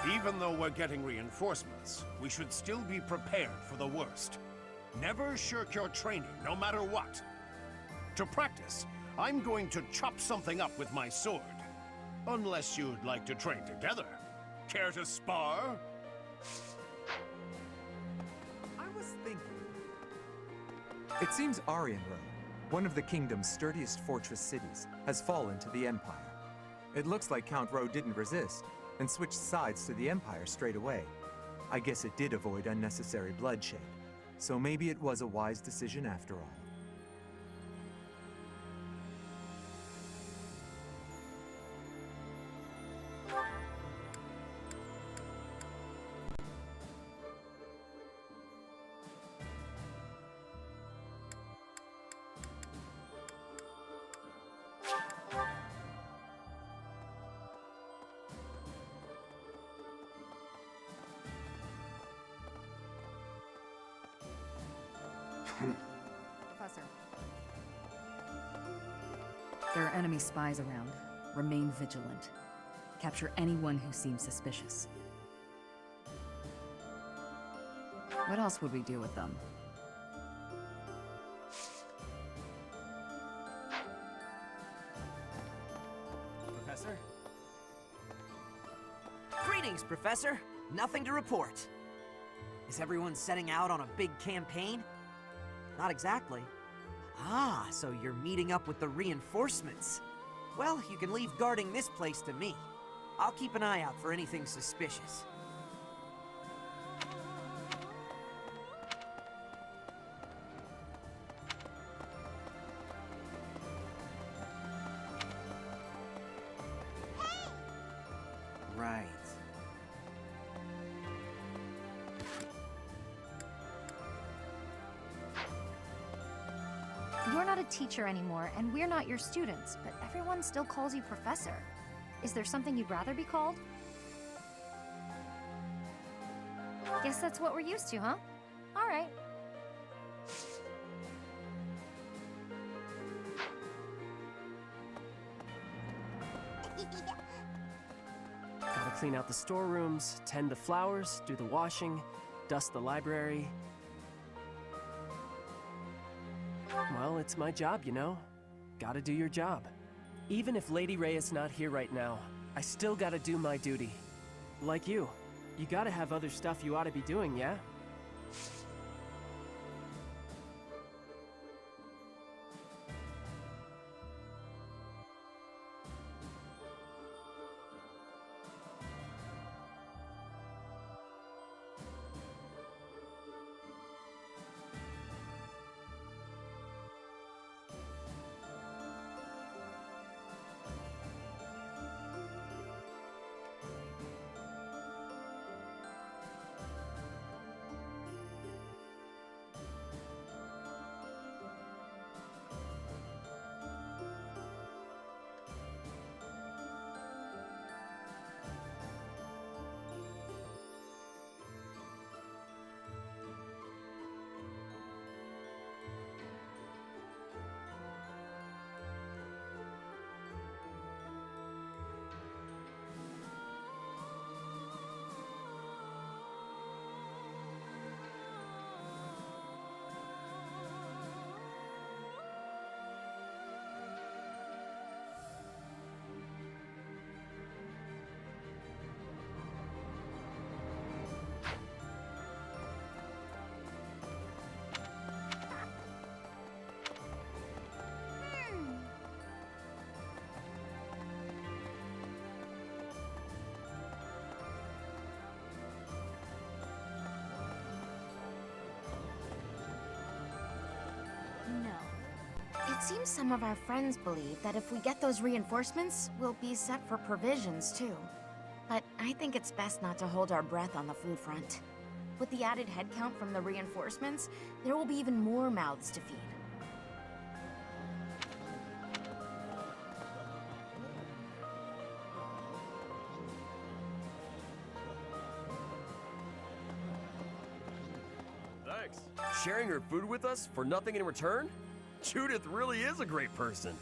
Even though we're getting reinforcements, we should still be prepared for the worst. Never shirk your training, no matter what. To practice, I'm going to chop something up with my sword. Unless you'd like to train together. Care to spar? I was thinking... It seems Arianrode, one of the kingdom's sturdiest fortress cities, has fallen to the Empire. It looks like Count Rowe didn't resist, and switched sides to the Empire straight away. I guess it did avoid unnecessary bloodshed, so maybe it was a wise decision after all. Professor. There are enemy spies around. Remain vigilant. Capture anyone who seems suspicious. What else would we do with them? Professor? Greetings, Professor. Nothing to report. Is everyone setting out on a big campaign? Not exactly. Ah, so you're meeting up with the reinforcements. Well, you can leave guarding this place to me. I'll keep an eye out for anything suspicious. Right. You're not a teacher anymore, and we're not your students, but everyone still calls you Professor. Is there something you'd rather be called? Guess that's what we're used to, huh? All right. Gotta clean out the storerooms, tend the flowers, do the washing, dust the library. Well, it's my job, you know? Gotta do your job. Even if Lady Ray is not here right now, I still gotta do my duty. Like you. You gotta have other stuff you ought to be doing, yeah? No. It seems some of our friends believe that if we get those reinforcements, we'll be set for provisions, too. But I think it's best not to hold our breath on the food front. With the added headcount from the reinforcements, there will be even more mouths to feed. Thanks. Sharing her food with us for nothing in return? Judith really is a great person.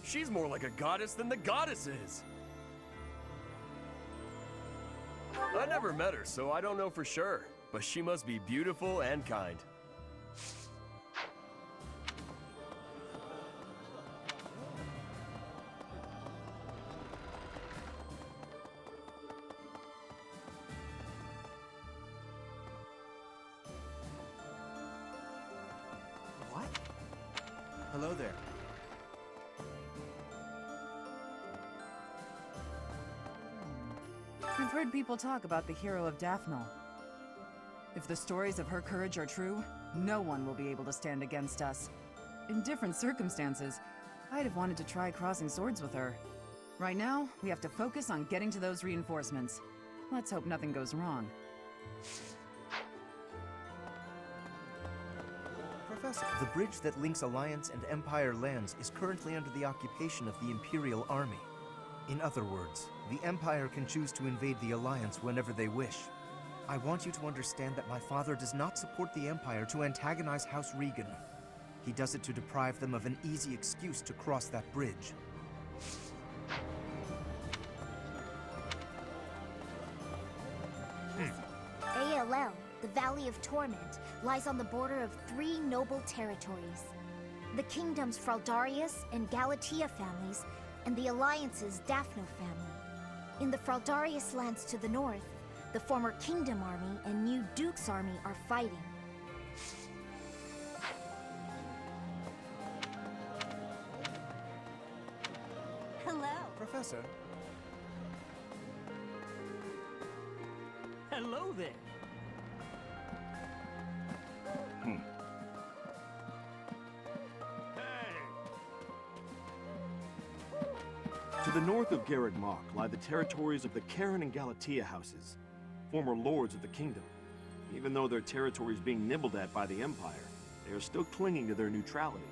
She's more like a goddess than the goddess is. I never met her, so I don't know for sure. But she must be beautiful and kind. What? Hello there. I've heard people talk about the hero of Daphne. If the stories of her courage are true, no one will be able to stand against us. In different circumstances, I'd have wanted to try crossing swords with her. Right now, we have to focus on getting to those reinforcements. Let's hope nothing goes wrong. Professor, the bridge that links Alliance and Empire lands is currently under the occupation of the Imperial Army. In other words, the Empire can choose to invade the Alliance whenever they wish. I want you to understand that my father does not support the Empire to antagonize House Regan. He does it to deprive them of an easy excuse to cross that bridge. ALL, the Valley of Torment, lies on the border of 3 noble territories. The kingdom's Fraldarius and Galatea families, and the Alliance's Daphne family. In the Fraldarius lands to the north, the former Kingdom Army and new Duke's Army are fighting. Hello. Professor, Hello there. To the north of Garreg Mach lie the territories of the Karen and Galatea houses, former lords of the kingdom. Even though their territory is being nibbled at by the Empire, they are still clinging to their neutrality.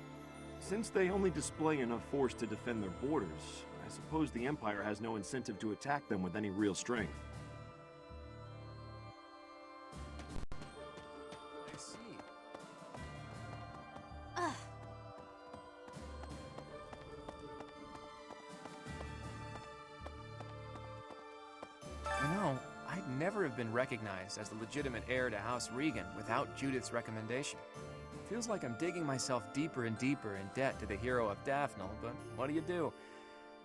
Since they only display enough force to defend their borders, I suppose the Empire has no incentive to attack them with any real strength. I see. You know, I'd never have been recognized as the legitimate heir to House Regan without Judith's recommendation. Feels like I'm digging myself deeper and deeper in debt to the hero of Daphne, but what do?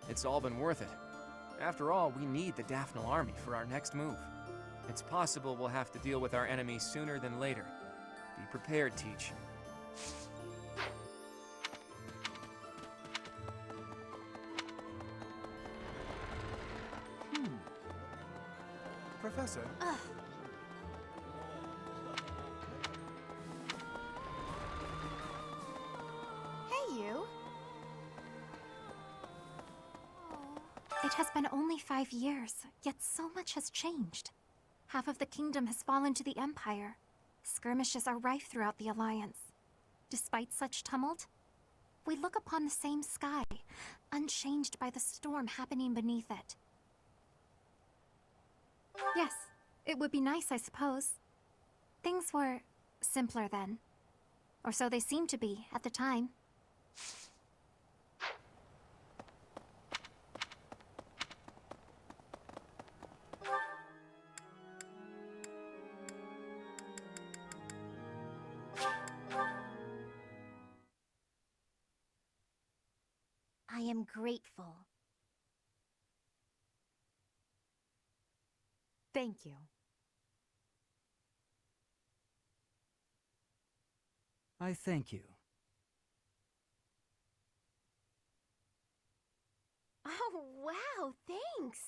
It's all been worth it. After all, we need the Daphne army for our next move. It's possible we'll have to deal with our enemies sooner than later. Be prepared, Teach. Professor, Hey, you. It has been only 5 years, yet so much has changed. Half of the kingdom has fallen to the Empire. Skirmishes are rife throughout the Alliance. Despite such tumult, we look upon the same sky, unchanged by the storm happening beneath it. Yes, it would be nice, I suppose. Things were simpler then. Or so they seemed to be at the time. I am grateful. Thank you. I thank you. Oh, wow, thanks.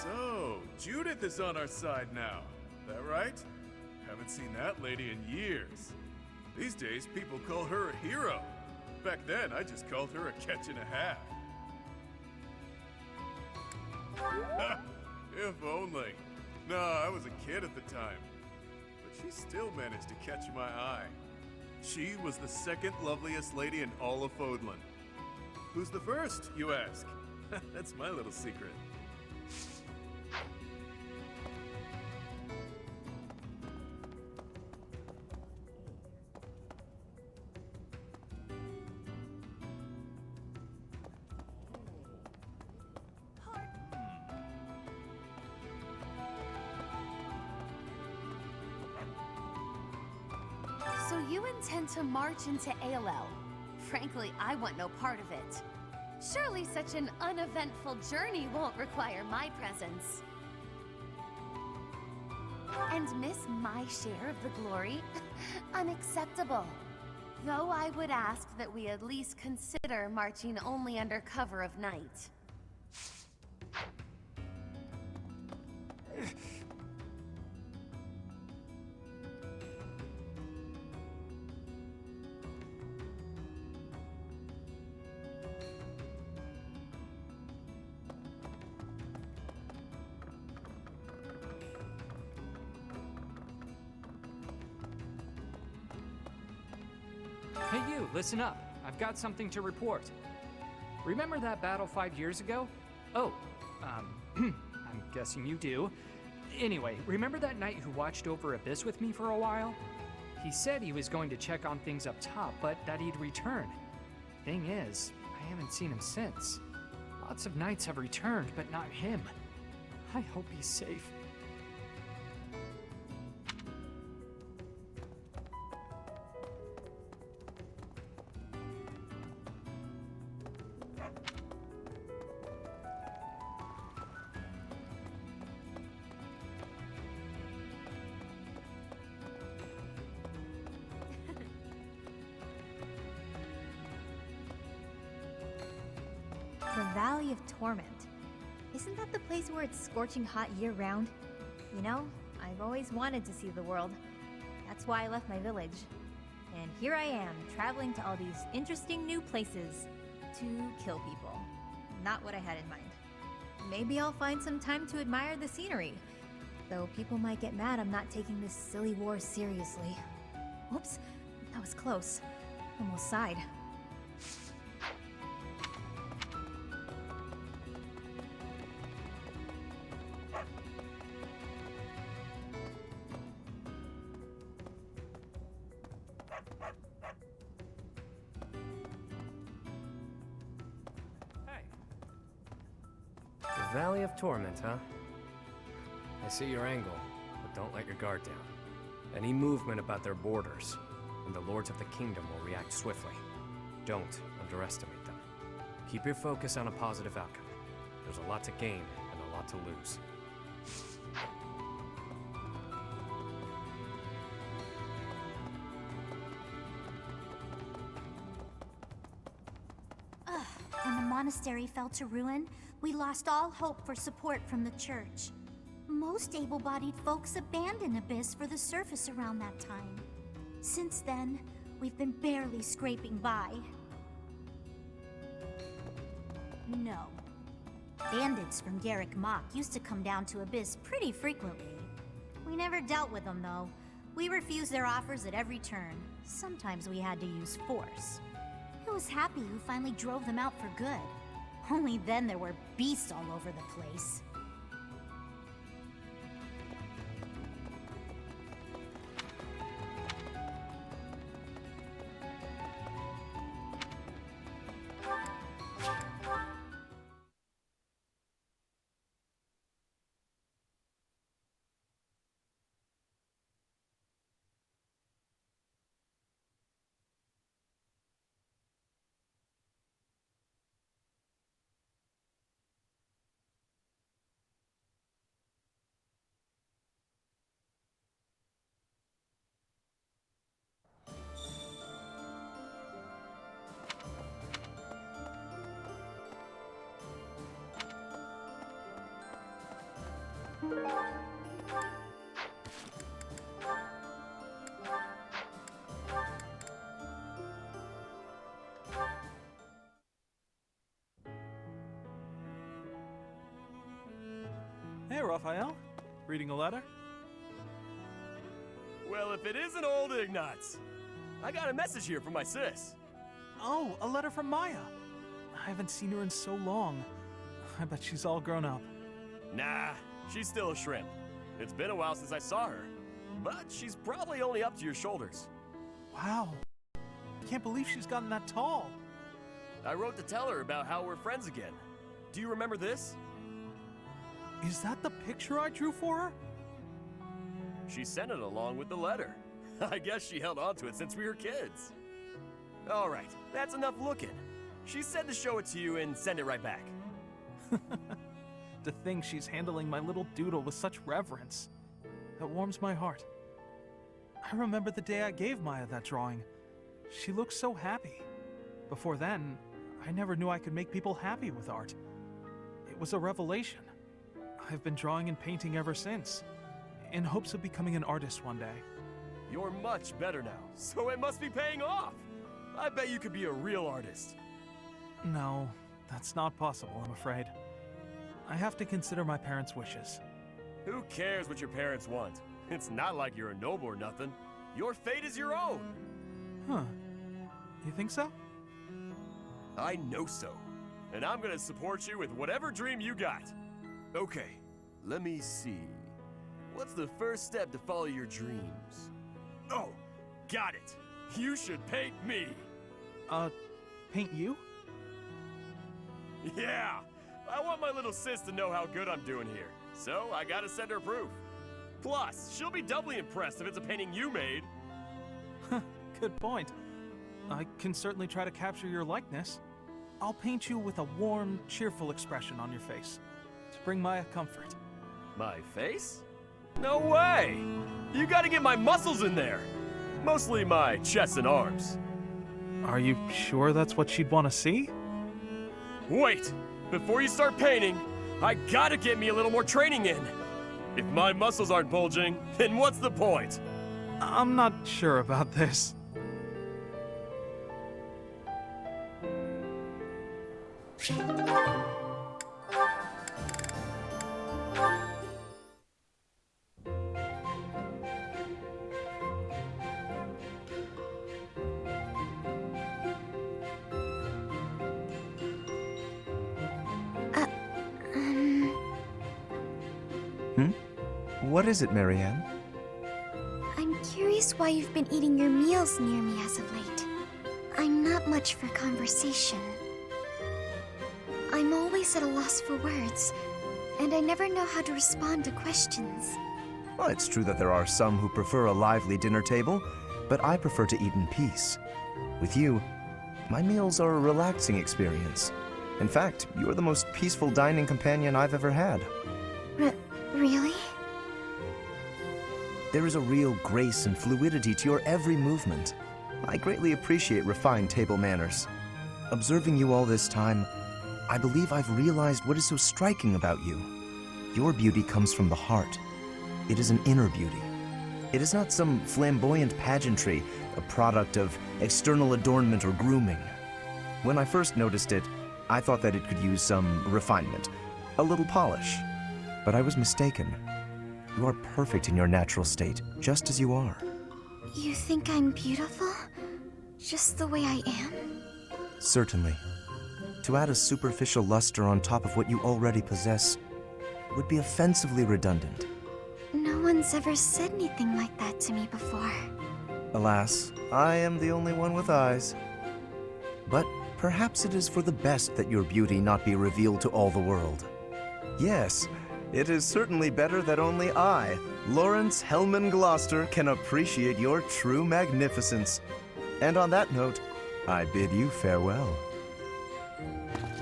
So, Judith is on our side now. That right? Haven't seen that lady in years. These days, people call her a hero. Back then, I just called her a catch and a half. If only. No, I was a kid at the time. But she still managed to catch my eye. She was the second loveliest lady in all of Fodlan. Who's the first, you ask? That's my little secret. So you intend to march into ALL? Frankly, I want no part of it. Surely such an uneventful journey won't require my presence. And miss my share of the glory? Unacceptable. Though I would ask that we at least consider marching only under cover of night. Hey you, listen up. I've got something to report. Remember that battle 5 years ago? Oh, I'm guessing you do. Anyway, remember that knight who watched over Abyss with me for a while? He said he was going to check on things up top, but that he'd return. Thing is, I haven't seen him since. Lots of knights have returned, but not him. I hope he's safe. The Valley of Torment. Isn't that the place where it's scorching hot year-round? You know, I've always wanted to see the world. That's why I left my village. And here I am, traveling to all these interesting new places to kill people. Not what I had in mind. Maybe I'll find some time to admire the scenery. Though people might get mad I'm not taking this silly war seriously. Whoops, that was close. Almost sighed. The Valley of Torment, huh? I see your angle, but don't let your guard down. Any movement about their borders, and the Lords of the Kingdom will react swiftly. Don't underestimate them. Keep your focus on a positive outcome. There's a lot to gain and a lot to lose. When the monastery fell to ruin, we lost all hope for support from the church. Most able-bodied folks abandoned Abyss for the surface around that time. Since then, we've been barely scraping by. No. Bandits from Garrick Mach used to come down to Abyss pretty frequently. We never dealt with them, though. We refused their offers at every turn. Sometimes we had to use force. It was Happy who finally drove them out for good. Only then there were beasts all over the place. Hey, Raphael. Reading a letter? Well, if it isn't old Ignatz. I got a message here from my sis. Oh, a letter from Maya. I haven't seen her in so long. I bet she's all grown up. Nah, she's still a shrimp. It's been a while since I saw her. But she's probably only up to your shoulders. Wow. I can't believe she's gotten that tall. I wrote to tell her about how we're friends again. Do you remember this? Is that the picture I drew for her? She sent it along with the letter. I guess she held on to it since we were kids. All right, that's enough looking. She said to show it to you and send it right back. To think she's handling my little doodle with such reverence. That warms my heart. I remember the day I gave Maya that drawing. She looked so happy. Before then, I never knew I could make people happy with art. It was a revelation. I've been drawing and painting ever since, in hopes of becoming an artist one day. You're much better now, so it must be paying off. I bet you could be a real artist. No, that's not possible, I'm afraid. I have to consider my parents' wishes. Who cares what your parents want? It's not like you're a noble or nothing. Your fate is your own. Huh. You think so? I know so. And I'm gonna support you with whatever dream you got. Okay, let me see. What's the first step to follow your dreams? Oh, got it. You should paint me. Paint you? Yeah, I want my little sis to know how good I'm doing here. So I gotta send her proof. Plus, she'll be doubly impressed if it's a painting you made. Good point. I can certainly try to capture your likeness. I'll paint you with a warm, cheerful expression on your face to bring Maya comfort. My face? No way! You gotta get my muscles in there. Mostly my chest and arms. Are you sure that's what she'd want to see? Wait! Before you start painting, I gotta get me a little more training in. If my muscles aren't bulging, then what's the point? I'm not sure about this. What is it, Marianne? I'm curious why you've been eating your meals near me as of late. I'm not much for conversation. I'm always at a loss for words, and I never know how to respond to questions. Well, it's true that there are some who prefer a lively dinner table, but I prefer to eat in peace. With you, my meals are a relaxing experience. In fact, you're the most peaceful dining companion I've ever had. Really? There is a real grace and fluidity to your every movement. I greatly appreciate refined table manners. Observing you all this time, I believe I've realized what is so striking about you. Your beauty comes from the heart. It is an inner beauty. It is not some flamboyant pageantry, a product of external adornment or grooming. When I first noticed it, I thought that it could use some refinement, a little polish. But I was mistaken. You are perfect in your natural state, just as you are. You think I'm beautiful? Just the way I am? Certainly. To add a superficial luster on top of what you already possess would be offensively redundant. No one's ever said anything like that to me before. Alas, I am the only one with eyes. But perhaps it is for the best that your beauty not be revealed to all the world. Yes, it is certainly better that only I, Lawrence Hellman Gloucester, can appreciate your true magnificence. And on that note, I bid you farewell.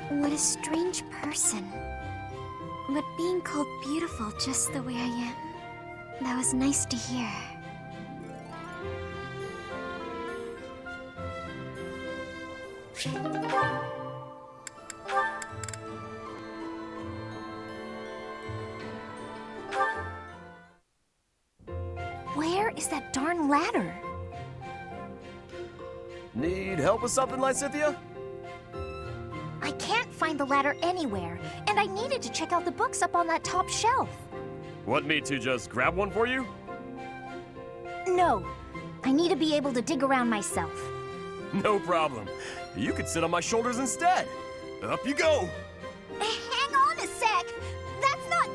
What a strange person. But being called beautiful just the way I am, that was nice to hear. is that darn ladder? Need help with something, Lysithia? I can't find the ladder anywhere, and I needed to check out the books up on that top shelf. Want me to just grab one for you? No, I need to be able to dig around myself. No problem. You could sit on my shoulders instead. Up you go! Hang on a sec! That's not...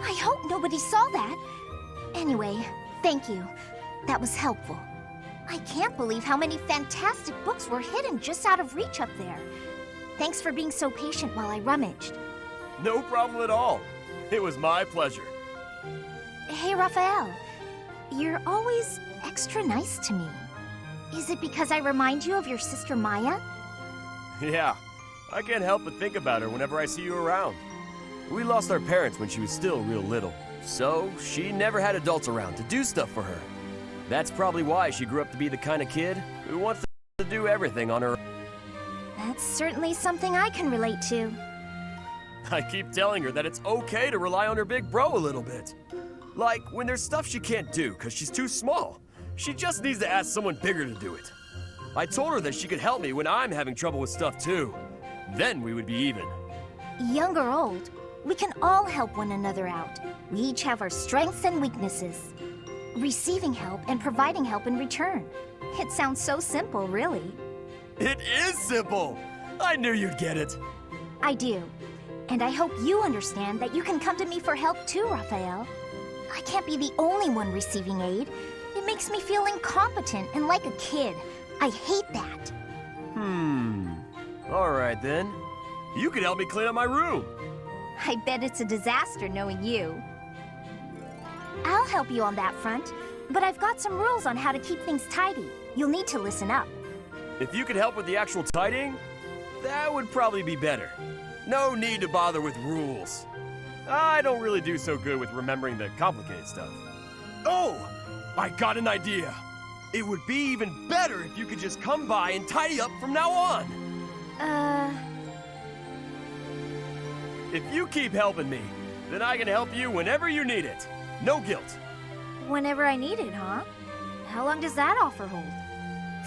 I hope nobody saw that. Anyway, thank you. That was helpful. I can't believe how many fantastic books were hidden just out of reach up there. Thanks for being so patient while I rummaged. No problem at all. It was my pleasure. Hey, Raphael. You're always extra nice to me. Is it because I remind you of your sister Maya? Yeah, I can't help but think about her whenever I see you around. We lost our parents when she was still real little, so she never had adults around to do stuff for her. That's probably why she grew up to be the kind of kid who wants to do everything on her own. That's certainly something I can relate to. I keep telling her that it's okay to rely on her big bro a little bit. Like when there's stuff she can't do because she's too small. She just needs to ask someone bigger to do it. I told her that she could help me when I'm having trouble with stuff too. Then we would be even. Young or old, we can all help one another out. We each have our strengths and weaknesses. Receiving help and providing help in return. It sounds so simple, really. It is simple! I knew you'd get it. I do. And I hope you understand that you can come to me for help too, Raphael. I can't be the only one receiving aid. It makes me feel incompetent and like a kid. I hate that. Alright then. You could help me clean up my room. I bet it's a disaster knowing you. I'll help you on that front, but I've got some rules on how to keep things tidy. You'll need to listen up. If you could help with the actual tidying, that would probably be better. No need to bother with rules. I don't really do so good with remembering the complicated stuff. Oh! I got an idea! It would be even better if you could just come by and tidy up from now on! If you keep helping me, then I can help you whenever you need it. No guilt. Whenever I need it, huh? How long does that offer hold?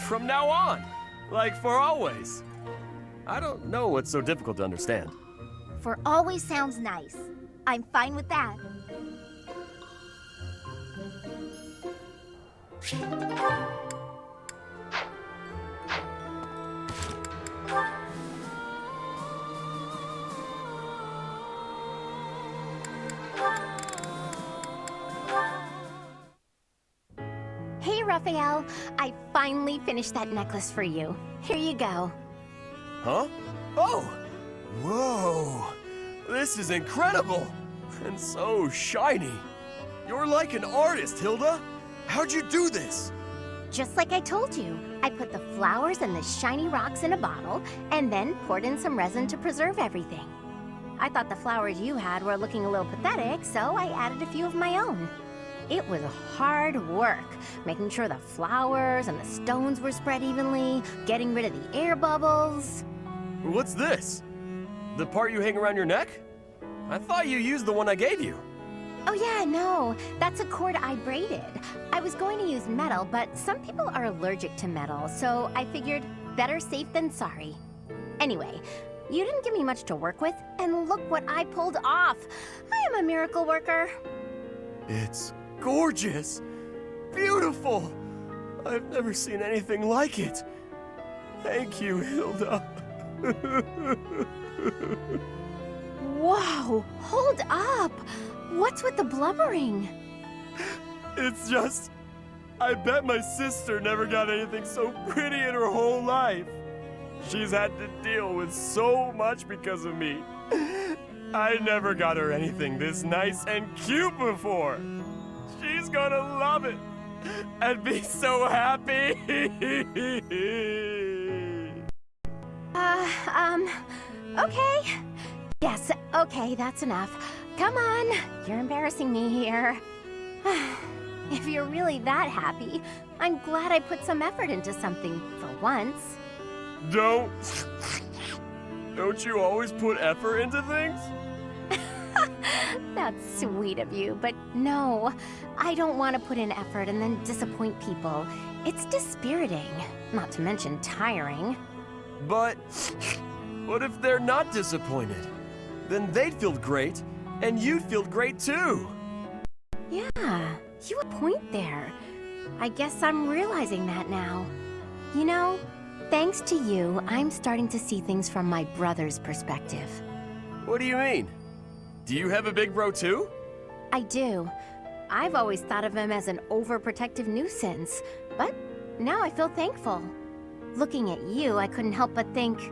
From now on. Like for always. I don't know what's so difficult to understand. For always sounds nice. I'm fine with that. Hey, Raphael. I finally finished that necklace for you. Here you go. Huh? Oh! Whoa! This is incredible! And so shiny. You're like an artist, Hilda. How'd you do this? Just like I told you, I put the flowers and the shiny rocks in a bottle, and then poured in some resin to preserve everything. I thought the flowers you had were looking a little pathetic, so I added a few of my own. It was hard work, making sure the flowers and the stones were spread evenly, getting rid of the air bubbles. What's this? The part you hang around your neck? I thought you used the one I gave you. Oh yeah, no, that's a cord I braided. I was going to use metal, but some people are allergic to metal, so I figured better safe than sorry. Anyway, you didn't give me much to work with, and look what I pulled off. I am a miracle worker. It's gorgeous! Beautiful! I've never seen anything like it. Thank you, Hilda. Whoa, hold up! What's with the blubbering? It's just... I bet my sister never got anything so pretty in her whole life. She's had to deal with so much because of me. I never got her anything this nice and cute before. She's gonna love it and be so happy. Okay. Yes, okay, that's enough. Come on, you're embarrassing me here. If you're really that happy, I'm glad I put some effort into something for once. Don't you always put effort into things? That's sweet of you, but no. I don't want to put in effort and then disappoint people. It's dispiriting, not to mention tiring. But what if they're not disappointed? Then they'd feel great, and you'd feel great too. Yeah, you have a point there. I guess I'm realizing that now. You know, thanks to you, I'm starting to see things from my brother's perspective. What do you mean? Do you have a big bro too? I do. I've always thought of him as an overprotective nuisance, but now I feel thankful. Looking at you, I couldn't help but think,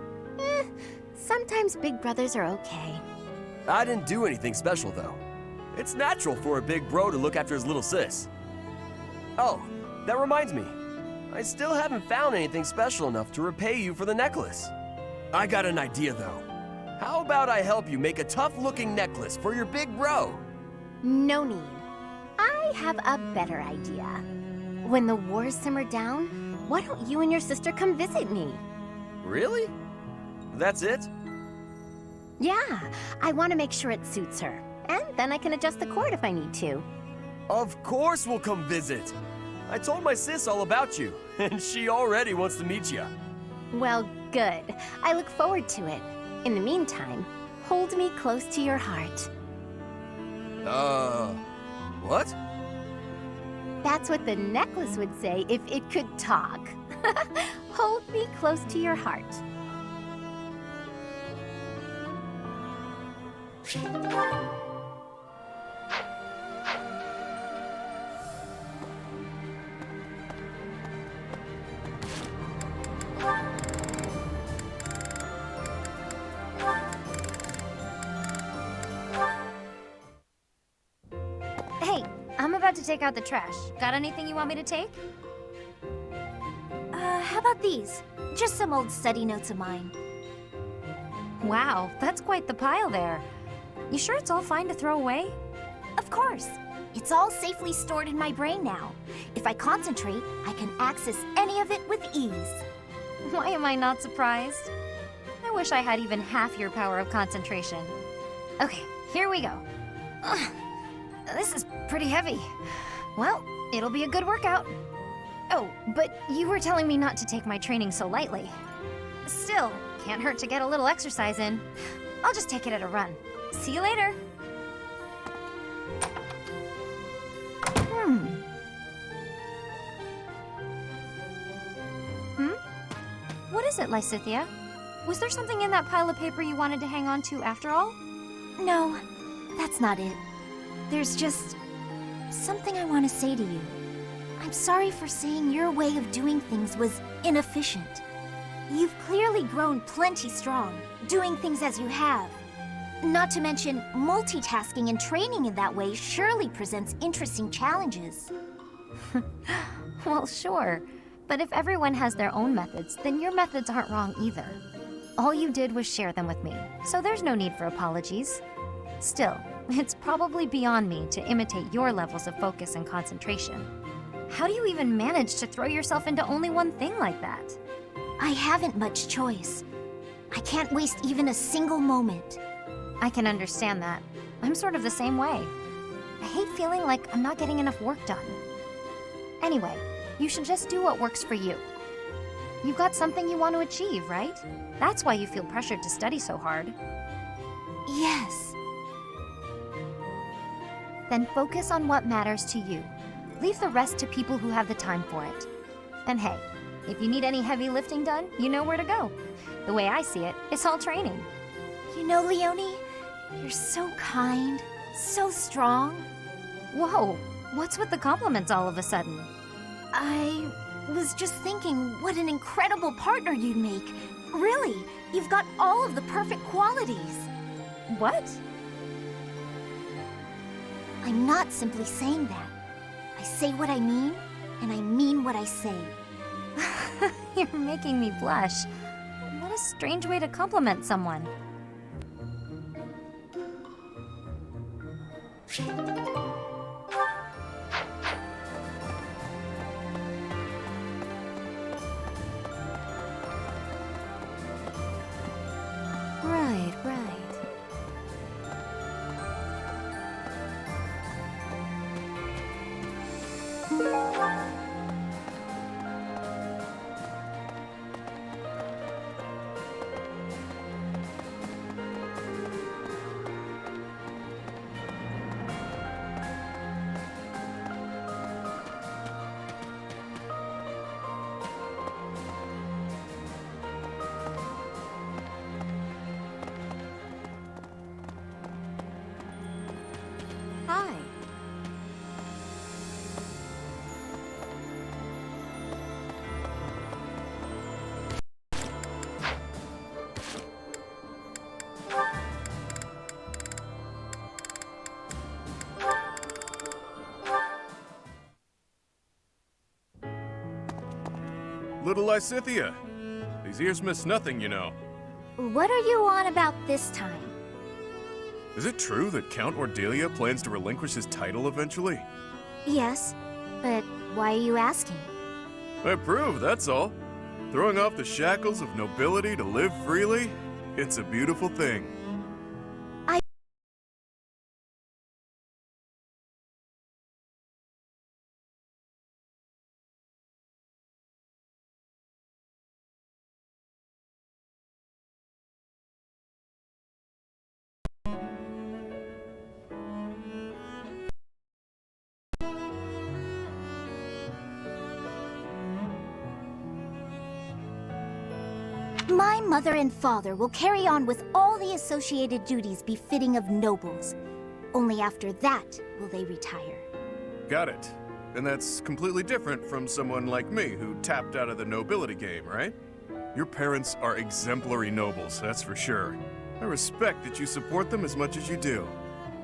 sometimes big brothers are okay. I didn't do anything special though. It's natural for a big bro to look after his little sis. Oh, that reminds me. I still haven't found anything special enough to repay you for the necklace. I got an idea though. How about I help you make a tough-looking necklace for your big bro? No need. I have a better idea. When the wars simmer down, why don't you and your sister come visit me? Really? That's it? Yeah, I want to make sure it suits her. And then I can adjust the cord if I need to. Of course we'll come visit. I told my sis all about you, and she already wants to meet you. Well, good. I look forward to it. In the meantime, hold me close to your heart. What? That's what the necklace would say if it could talk. Hold me close to your heart. Hey, I'm about to take out the trash. Got anything you want me to take? How about these? Just some old study notes of mine. Wow, that's quite the pile there. You sure it's all fine to throw away? Of course. It's all safely stored in my brain now. If I concentrate, I can access any of it with ease. Why am I not surprised? I wish I had even half your power of concentration. Okay, here we go. Ugh, this is pretty heavy. Well, it'll be a good workout. Oh, but you were telling me not to take my training so lightly. Still, can't hurt to get a little exercise in. I'll just take it at a run. See you later. What is it, Lysithia? Was there something in that pile of paper you wanted to hang on to after all? No, that's not it. There's just something I want to say to you. I'm sorry for saying your way of doing things was inefficient. You've clearly grown plenty strong, doing things as you have. Not to mention, multitasking and training in that way surely presents interesting challenges. Well, sure. But if everyone has their own methods, then your methods aren't wrong either. All you did was share them with me, so there's no need for apologies. Still, it's probably beyond me to imitate your levels of focus and concentration. How do you even manage to throw yourself into only one thing like that? I haven't much choice. I can't waste even a single moment. I can understand that. I'm sort of the same way. I hate feeling like I'm not getting enough work done. Anyway, you should just do what works for you. You've got something you want to achieve, right? That's why you feel pressured to study so hard. Yes. Then focus on what matters to you. Leave the rest to people who have the time for it. And hey, if you need any heavy lifting done, you know where to go. The way I see it, it's all training. You know, Leonie, you're so kind, so strong. Whoa, what's with the compliments all of a sudden? I was just thinking what an incredible partner you'd make. Really, you've got all of the perfect qualities. What? I'm not simply saying that. I say what I mean, and I mean what I say. You're making me blush. What a strange way to compliment someone. Right. little Lysithia. These ears miss nothing, you know. What are you on about this time? Is it true that Count Ordelia plans to relinquish his title eventually? Yes, but why are you asking? I approve, that's all. Throwing off the shackles of nobility to live freely, it's a beautiful thing. My mother and father will carry on with all the associated duties befitting of nobles. Only after that will they retire. Got it. And that's completely different from someone like me who tapped out of the nobility game, right? Your parents are exemplary nobles, that's for sure. I respect that you support them as much as you do.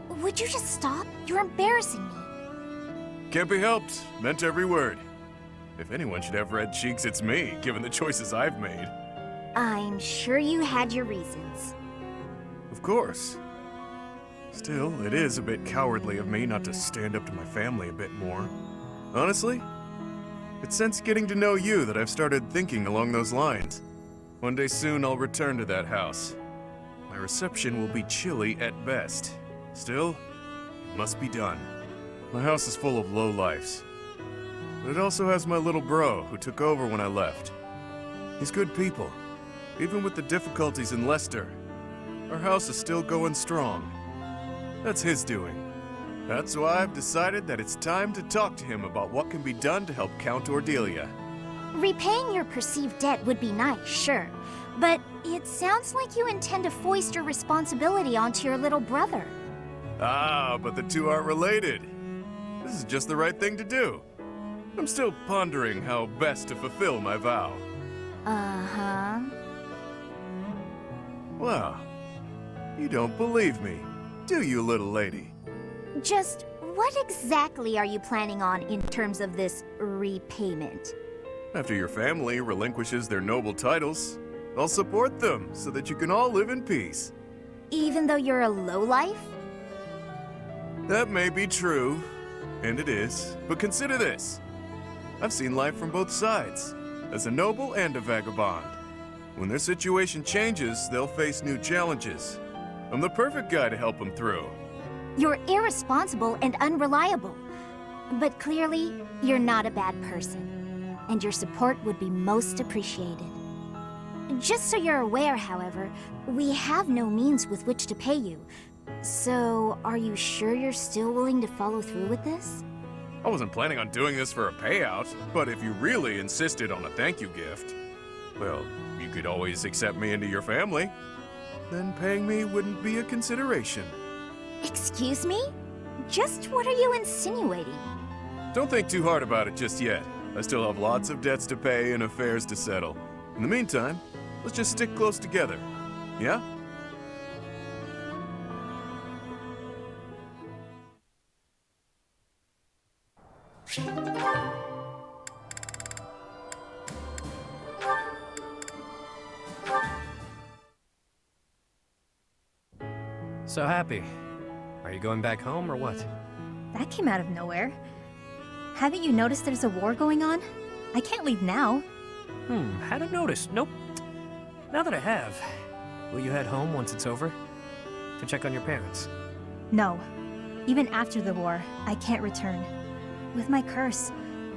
Would you just stop? You're embarrassing me. Can't be helped. Meant every word. If anyone should have red cheeks, it's me, given the choices I've made. I'm sure you had your reasons. Of course. Still, it is a bit cowardly of me not to stand up to my family a bit more. Honestly, it's since getting to know you that I've started thinking along those lines. One day soon I'll return to that house. My reception will be chilly at best. Still, it must be done. My house is full of lowlifes. But it also has my little bro, who took over when I left. He's good people. Even with the difficulties in Leicester, our house is still going strong. That's his doing. That's why I've decided that it's time to talk to him about what can be done to help Count Ordelia. Repaying your perceived debt would be nice, sure. But it sounds like you intend to foist your responsibility onto your little brother. Ah, but the two aren't related. This is just the right thing to do. I'm still pondering how best to fulfill my vow. Uh-huh. Wow. You don't believe me, do you, little lady? Just what exactly are you planning on in terms of this repayment? After your family relinquishes their noble titles, I'll support them so that you can all live in peace. Even though you're a lowlife? That may be true, and it is, but consider this. I've seen life from both sides, as a noble and a vagabond. When their situation changes, they'll face new challenges. I'm the perfect guy to help them through. You're irresponsible and unreliable. But clearly, you're not a bad person. And your support would be most appreciated. Just so you're aware, however, we have no means with which to pay you. So, are you sure you're still willing to follow through with this? I wasn't planning on doing this for a payout, but if you really insisted on a thank you gift, well, you could always accept me into your family. Then paying me wouldn't be a consideration. Excuse me? Just what are you insinuating? Don't think too hard about it just yet. I still have lots of debts to pay and affairs to settle. In the meantime, let's just stick close together. Yeah? So Happy. Are you going back home or what? That came out of nowhere. Haven't you noticed there's a war going on? I can't leave now. Hadn't noticed. Nope. Now that I have, will you head home once it's over? To check on your parents? No. Even after the war, I can't return. With my curse,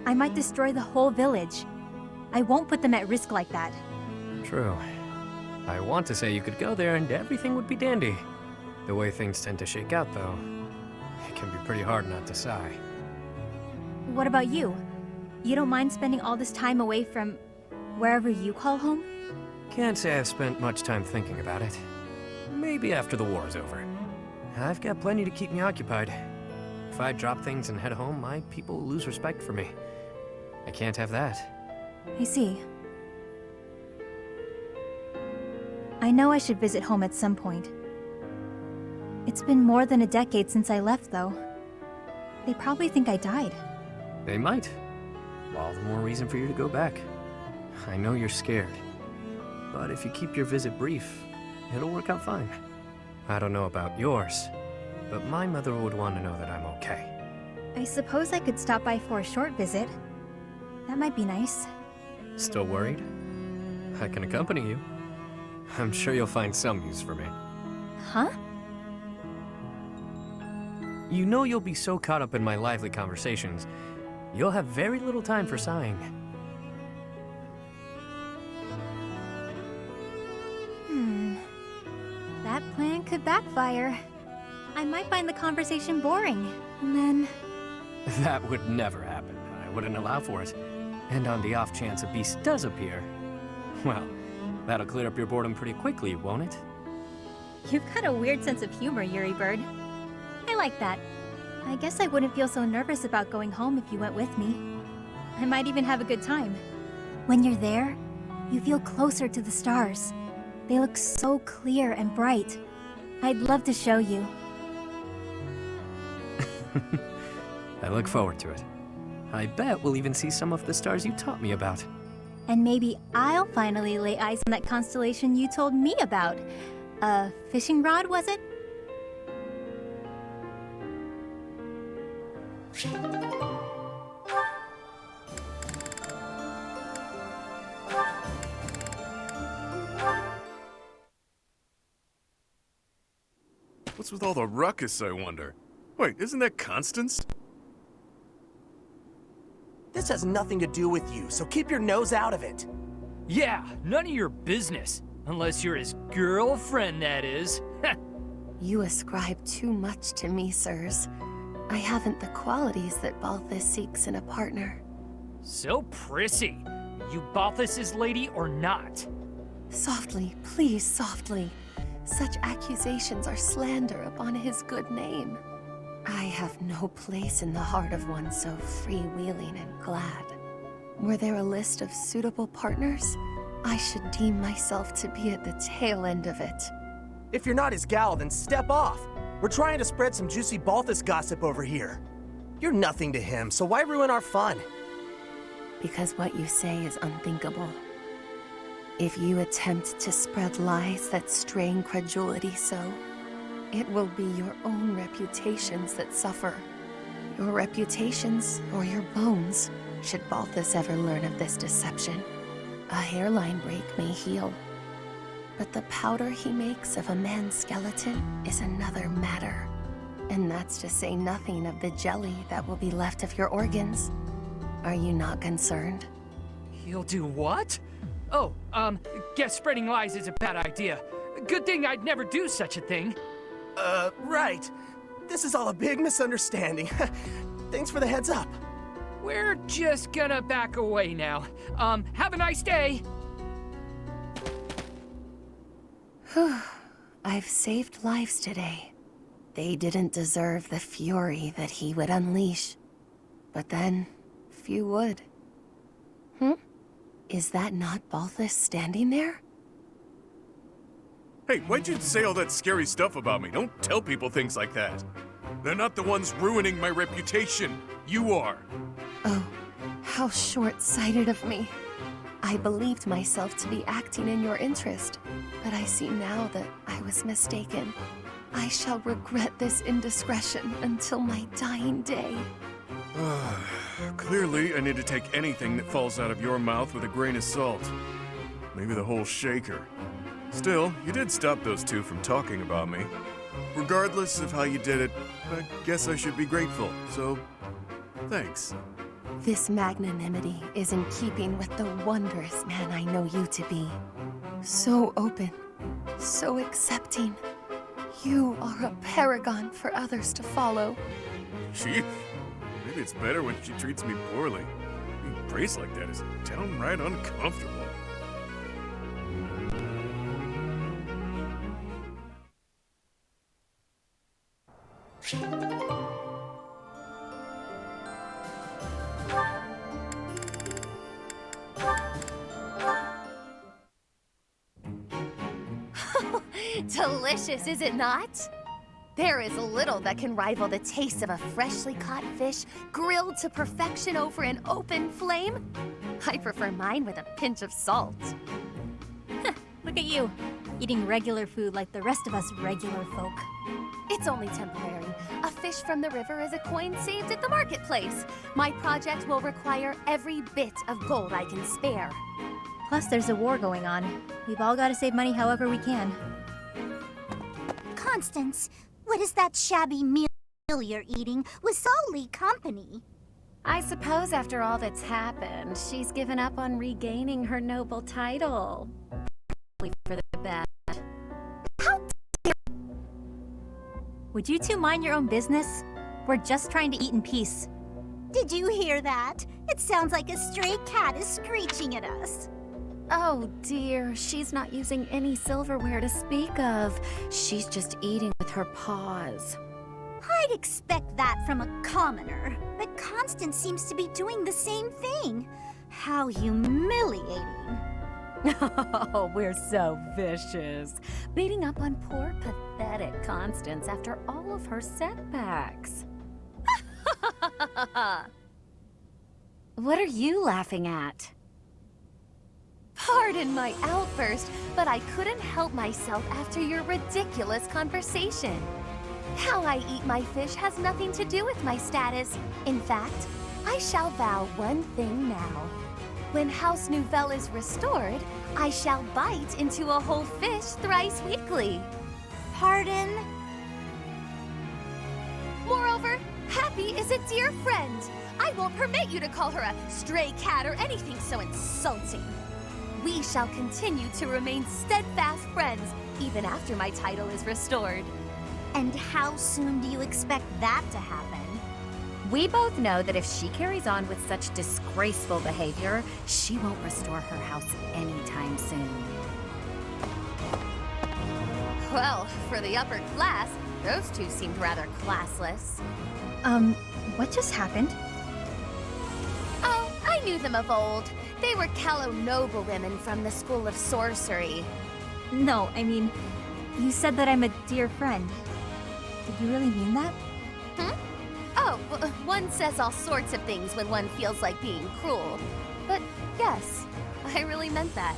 I might destroy the whole village. I won't put them at risk like that. True. I want to say you could go there and everything would be dandy. The way things tend to shake out, though, it can be pretty hard not to sigh. What about you? You don't mind spending all this time away from wherever you call home? Can't say I've spent much time thinking about it. Maybe after the war's over. I've got plenty to keep me occupied. If I drop things and head home, my people will lose respect for me. I can't have that. I see. I know I should visit home at some point. It's been more than a decade since I left, though. They probably think I died. They might. All the more reason for you to go back. I know you're scared. But if you keep your visit brief, it'll work out fine. I don't know about yours, but my mother would want to know that I'm okay. I suppose I could stop by for a short visit. That might be nice. Still worried? I can accompany you. I'm sure you'll find some use for me. Huh? You know you'll be so caught up in my lively conversations, you'll have very little time for sighing. That plan could backfire. I might find the conversation boring, and then... That would never happen. I wouldn't allow for it. And on the off chance a beast does appear, well, that'll clear up your boredom pretty quickly, won't it? You've got a weird sense of humor, Yuri Bird. I like that. I guess I wouldn't feel so nervous about going home if you went with me. I might even have a good time. When you're there, you feel closer to the stars. They look so clear and bright. I'd love to show you. I look forward to it. I bet we'll even see some of the stars you taught me about. And maybe I'll finally lay eyes on that constellation you told me about. A fishing rod, was it? What's with all the ruckus, I wonder? Wait, isn't that Constance? This has nothing to do with you, so keep your nose out of it. Yeah, none of your business. Unless you're his girlfriend, that is. You ascribe too much to me, sirs. I haven't the qualities that Balthus seeks in a partner. So prissy. You Balthus's lady or not? Softly, please, softly. Such accusations are slander upon his good name. I have no place in the heart of one so freewheeling and glad. Were there a list of suitable partners? I should deem myself to be at the tail end of it. If you're not his gal, then step off. We're trying to spread some juicy Balthus gossip over here. You're nothing to him, so why ruin our fun? Because what you say is unthinkable. If you attempt to spread lies that strain credulity so, it will be your own reputations that suffer. Your reputations or your bones, should Balthus ever learn of this deception. A hairline break may heal, but the powder he makes of a man's skeleton is another matter. And that's to say nothing of the jelly that will be left of your organs. Are you not concerned? He'll do what? Oh, guess spreading lies is a bad idea. Good thing I'd never do such a thing. Right. This is all a big misunderstanding. Thanks for the heads up. We're just gonna back away now. Have a nice day. I've saved lives today. They didn't deserve the fury that he would unleash. But then, few would. Is that not Balthus standing there? Hey, why'd you say all that scary stuff about me? Don't tell people things like that. They're not the ones ruining my reputation. You are. Oh, how short-sighted of me. I believed myself to be acting in your interest, but I see now that I was mistaken. I shall regret this indiscretion until my dying day. Clearly, I need to take anything that falls out of your mouth with a grain of salt. Maybe the whole shaker. Still, you did stop those two from talking about me. Regardless of how you did it, I guess I should be grateful, so thanks. This magnanimity is in keeping with the wondrous man I know you to be. So open, so accepting. You are a paragon for others to follow. She? Maybe it's better when she treats me poorly. Being praised like that is downright uncomfortable. Delicious, is it not? There is little that can rival the taste of a freshly caught fish grilled to perfection over an open flame. I prefer mine with a pinch of salt. Look at you, eating regular food like the rest of us regular folk. It's only temporary. A fish from the river is a coin saved at the marketplace. My project will require every bit of gold I can spare. Plus, there's a war going on. We've all got to save money however we can. Constance, what is that shabby meal you're eating with solely company? I suppose after all that's happened, she's given up on regaining her noble title. Probably for the best. Would you two mind your own business? We're just trying to eat in peace. Did you hear that? It sounds like a stray cat is screeching at us. Oh dear, she's not using any silverware to speak of. She's just eating with her paws. I'd expect that from a commoner, but Constance seems to be doing the same thing. How humiliating. Oh, we're so vicious. Beating up on poor, pathetic Constance after all of her setbacks. What are you laughing at? Pardon my outburst, but I couldn't help myself after your ridiculous conversation. How I eat my fish has nothing to do with my status. In fact, I shall vow one thing now. When House Nouvelle is restored, I shall bite into a whole fish thrice weekly. Pardon? Moreover, Happy is a dear friend. I won't permit you to call her a stray cat or anything so insulting. We shall continue to remain steadfast friends even after my title is restored. And how soon do you expect that to happen? We both know that if she carries on with such disgraceful behavior, she won't restore her house anytime soon. Well, for the upper class, those two seemed rather classless. What just happened? Oh, I knew them of old. They were callow noblewomen from the School of Sorcery. No, I mean, you said that I'm a dear friend. Did you really mean that? Oh, one says all sorts of things when one feels like being cruel. But yes, I really meant that.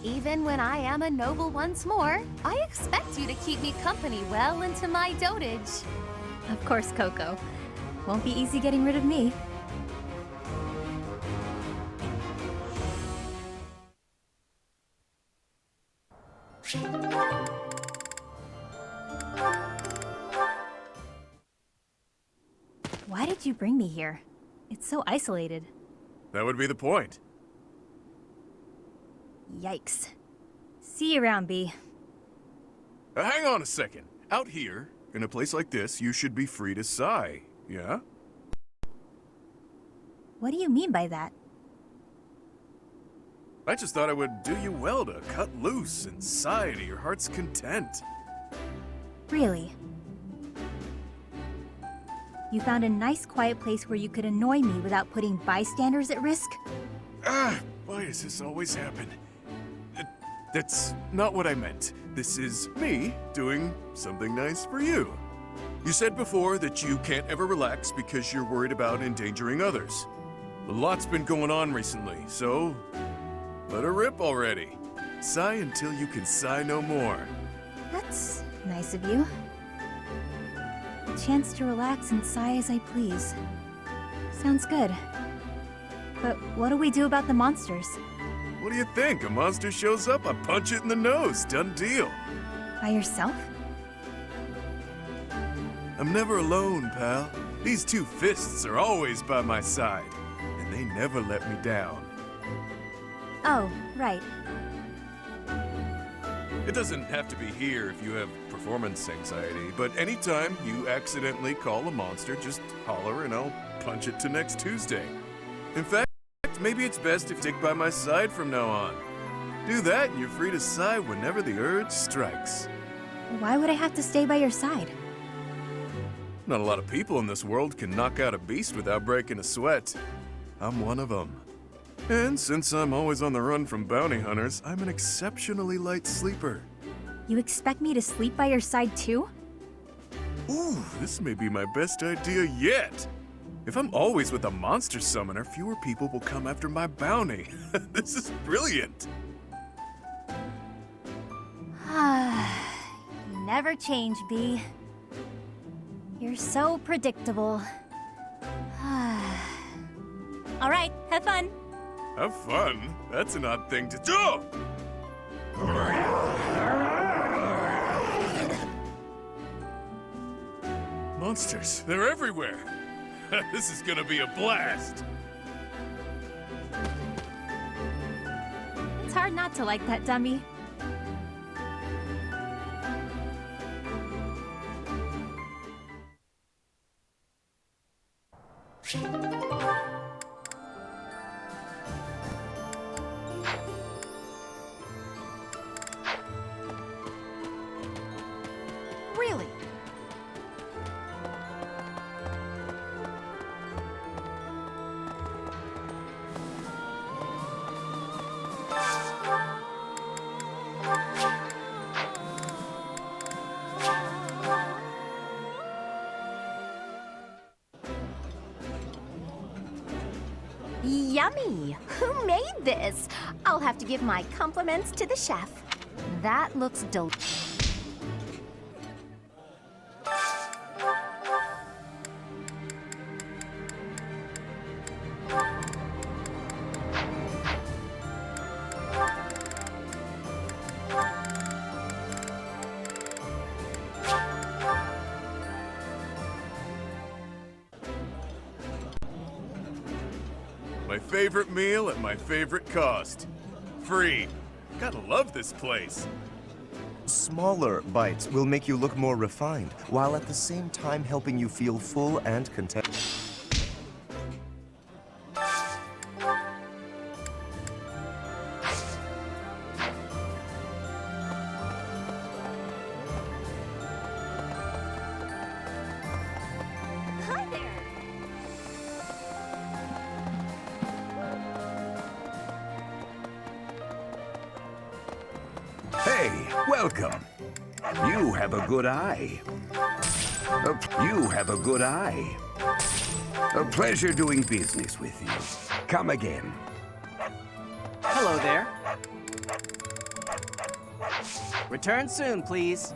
Even when I am a noble once more, I expect you to keep me company well into my dotage. Of course, Coco. Won't be easy getting rid of me. Why did you bring me here? It's so isolated. That would be the point. Yikes. See you around, B. Hang on a second. Out here, in a place like this, you should be free to sigh, yeah? What do you mean by that? I just thought it would do you well to cut loose and sigh to your heart's content. Really? You found a nice quiet place where you could annoy me without putting bystanders at risk? Why does this always happen? That's not what I meant. This is me doing something nice for you. You said before that you can't ever relax because you're worried about endangering others. A lot's been going on recently, so let her rip already. Sigh until you can sigh no more. That's nice of you. A chance to relax and sigh as I please. Sounds good. But what do we do about the monsters? What do you think? A monster shows up, I punch it in the nose. Done deal. By yourself? I'm never alone, pal. These two fists are always by my side, and they never let me down. Oh, right. It doesn't have to be here if you have performance anxiety, but anytime you accidentally call a monster, just holler and I'll punch it to next Tuesday. In fact, maybe it's best if you stick by my side from now on. Do that and you're free to sigh whenever the urge strikes. Why would I have to stay by your side? Not a lot of people in this world can knock out a beast without breaking a sweat. I'm one of them. And since I'm always on the run from bounty hunters, I'm an exceptionally light sleeper. You expect me to sleep by your side too? Ooh, this may be my best idea yet. If I'm always with a monster summoner, fewer people will come after my bounty. This is brilliant. You never change, Bee. You're so predictable. All right, have fun. Have fun? That's an odd thing to do. Monsters, they're everywhere. This is gonna be a blast. It's hard not to like that dummy. Really? Yummy! Who made this? I'll have to give my compliments to the chef. That looks delicious. My favorite meal at my favorite cost. Free. Gotta love this place. Smaller bites will make you look more refined, while at the same time helping you feel full and content. Hi there! Hey, welcome. You have a good eye. You have a good eye. A pleasure doing business with you. Come again. Hello there. Return soon, please.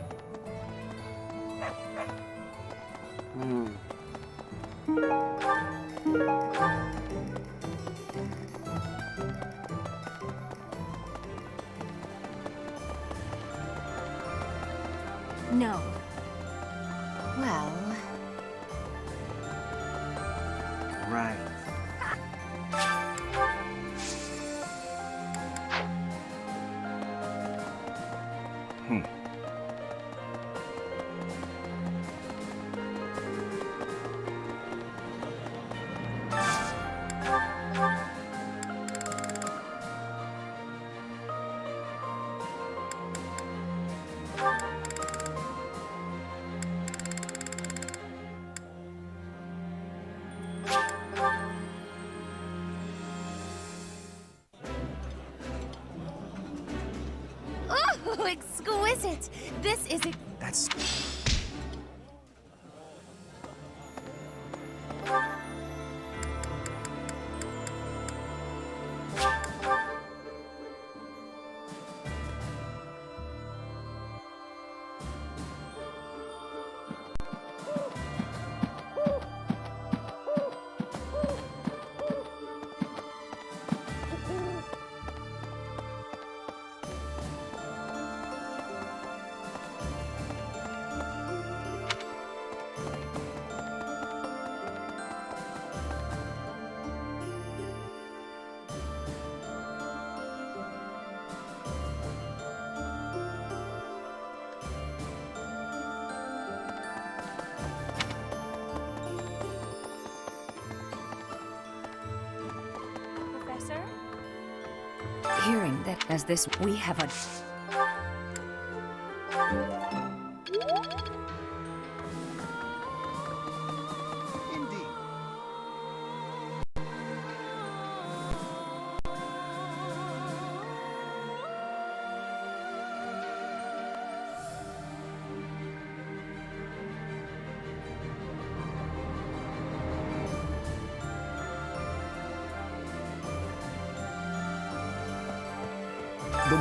No. Well... Right. Oh, exquisite! This is... That's... Professor? Hearing that as this, we have a...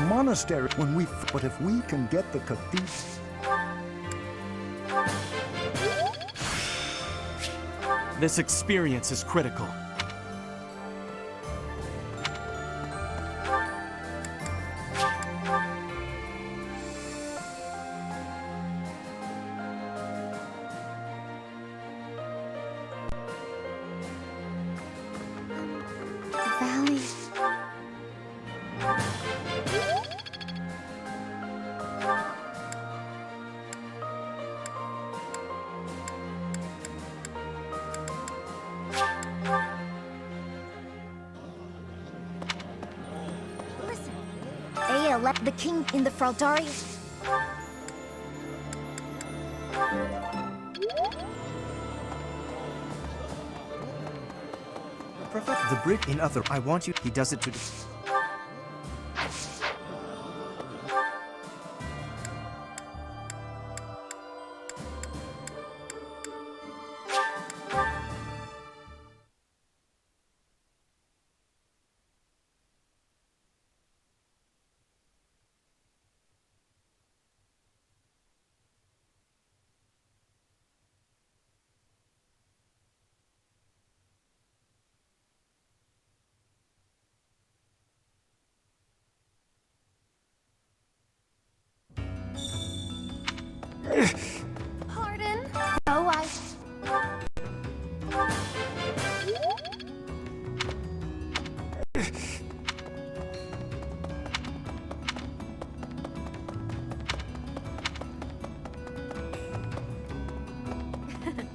monastery when we... But if we can get the cathedral... This experience is critical. Valley. Listen. Aya left the king in the Fraldari. The bridge in other. I want you. He does it to. Pardon? Oh, I...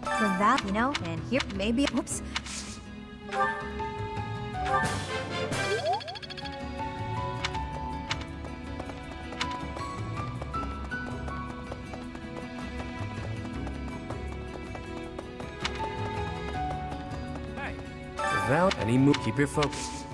The Val, you know, and here, maybe... Oops. Without any move, keep your focus.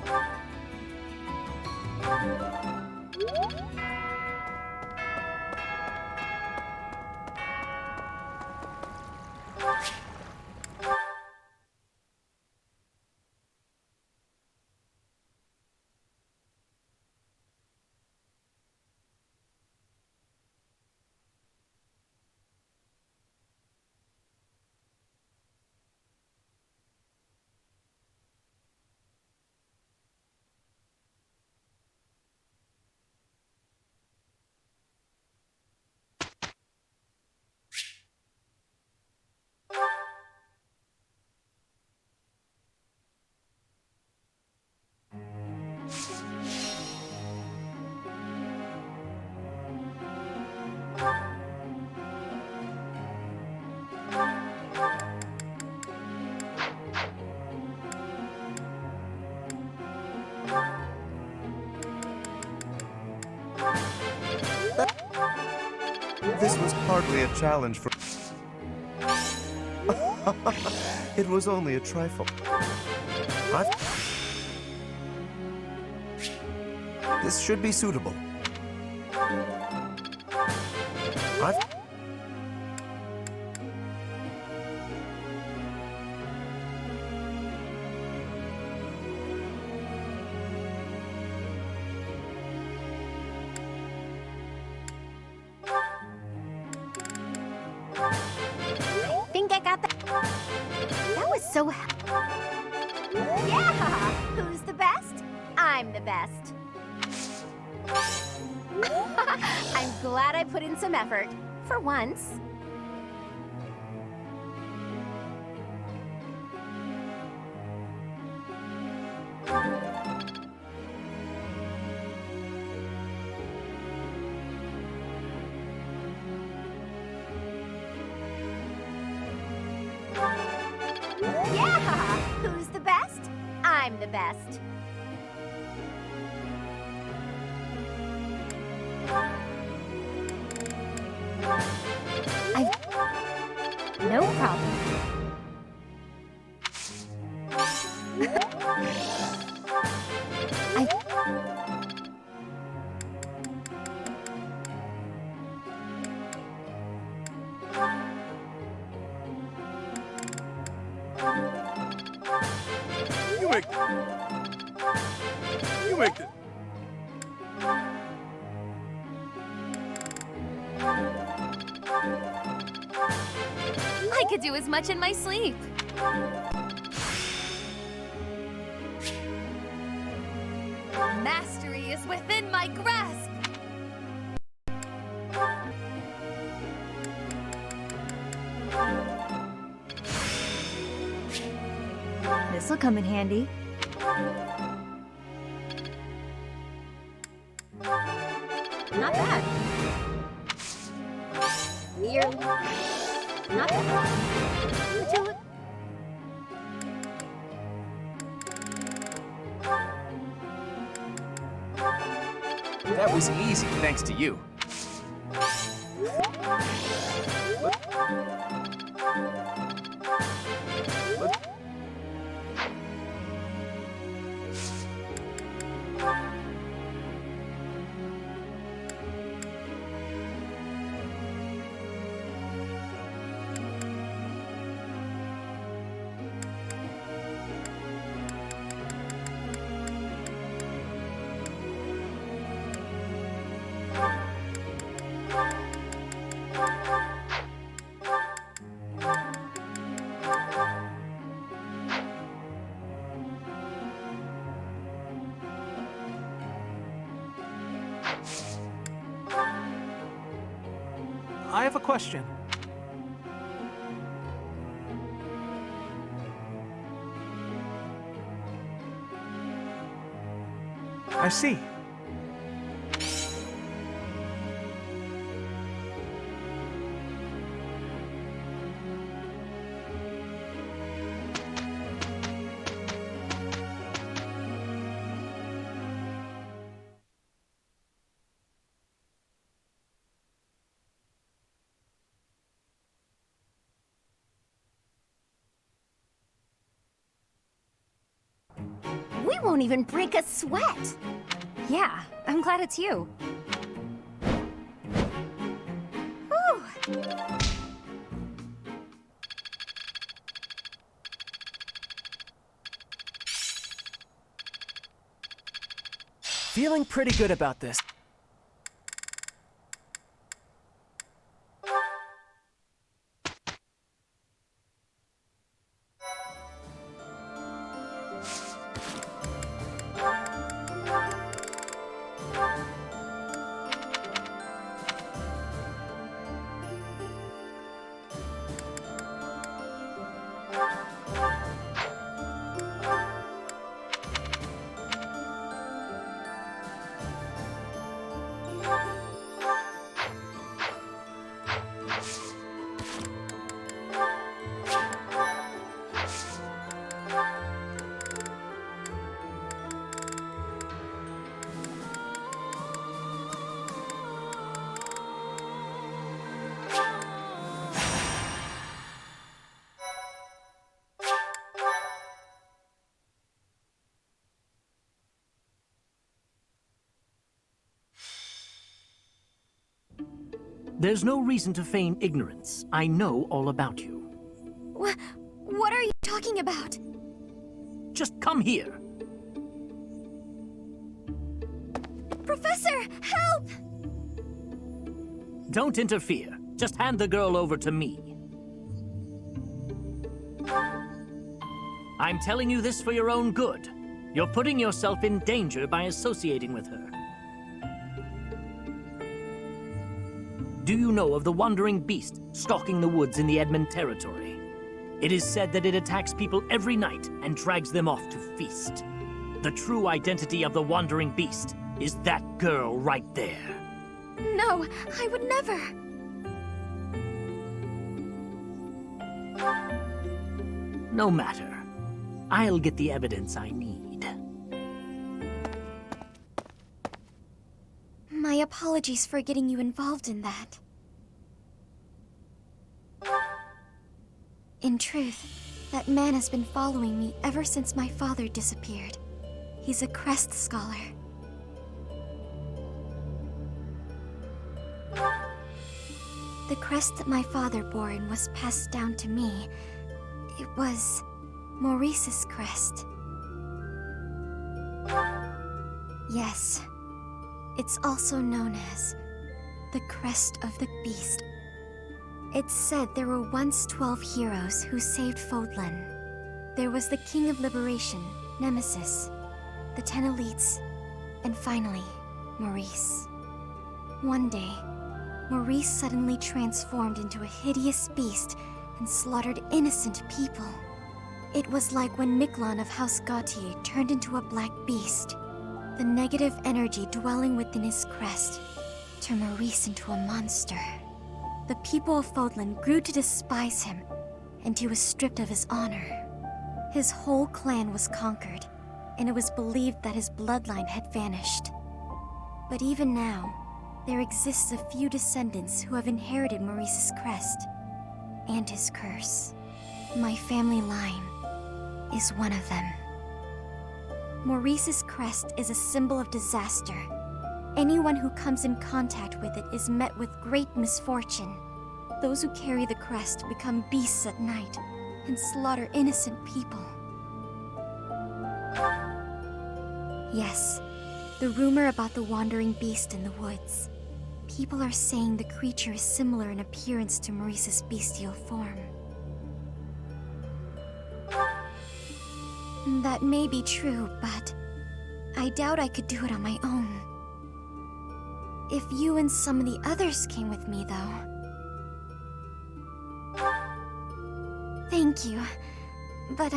This was hardly a challenge for... It was only a trifle. This should be suitable. I think I got that. That was so... Yeah! Who's the best? I'm the best. I'm glad I put in some effort. For once. Yeah! Who's the best? I'm the best. No problem. You make it. I could do as much in my sleep. Mastery is within my grasp. This'll come in handy. Not bad. Nearly. Not bad. That was easy, thanks to you. I have a question. I see. We won't even break a sweat. Yeah, I'm glad it's you. Whew. Feeling pretty good about this. There's no reason to feign ignorance. I know all about you. What are you talking about? Just come here. Professor, help! Don't interfere. Just hand the girl over to me. I'm telling you this for your own good. You're putting yourself in danger by associating with her. Do you know of the wandering beast stalking the woods in the Edmund territory? It is said that it attacks people every night and drags them off to feast. The true identity of the wandering beast is that girl right there. No, I would never. No matter. I'll get the evidence I need. My apologies for getting you involved in that. In truth, that man has been following me ever since my father disappeared. He's a crest scholar. The crest that my father bore and was passed down to me, it was Maurice's crest. Yes. It's also known as the Crest of the Beast. It's said there were once 12 heroes who saved Fodlan. There was the King of Liberation, Nemesis, the 10 elites, and finally, Maurice. One day, Maurice suddenly transformed into a hideous beast and slaughtered innocent people. It was like when Miquelon of House Gautier turned into a black beast. The negative energy dwelling within his crest turned Maurice into a monster. The people of Fodlan grew to despise him, and he was stripped of his honor. His whole clan was conquered, and it was believed that his bloodline had vanished. But even now, there exists a few descendants who have inherited Maurice's crest and his curse. My family line is one of them. Maurice's crest is a symbol of disaster. Anyone who comes in contact with it is met with great misfortune. Those who carry the crest become beasts at night and slaughter innocent people. Yes, the rumor about the wandering beast in the woods. People are saying the creature is similar in appearance to Maurice's bestial form. That may be true, but I doubt I could do it on my own. If you and some of the others came with me, though. Thank you. But,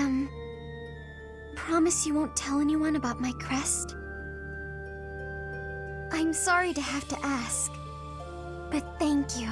promise you won't tell anyone about my crest? I'm sorry to have to ask, but thank you.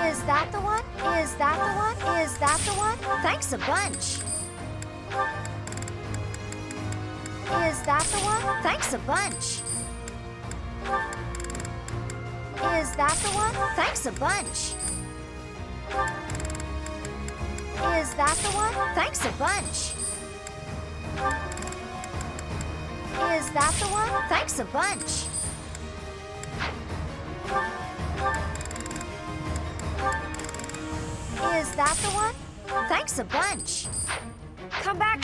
Is that the one? Is that the one? Is that the one? Thanks a bunch. Is that the one? Thanks a bunch. Is that the one? Thanks a bunch. Is that the one? Thanks a bunch. Is that the one? Thanks a bunch. Is that the one? Thanks a bunch. Come back.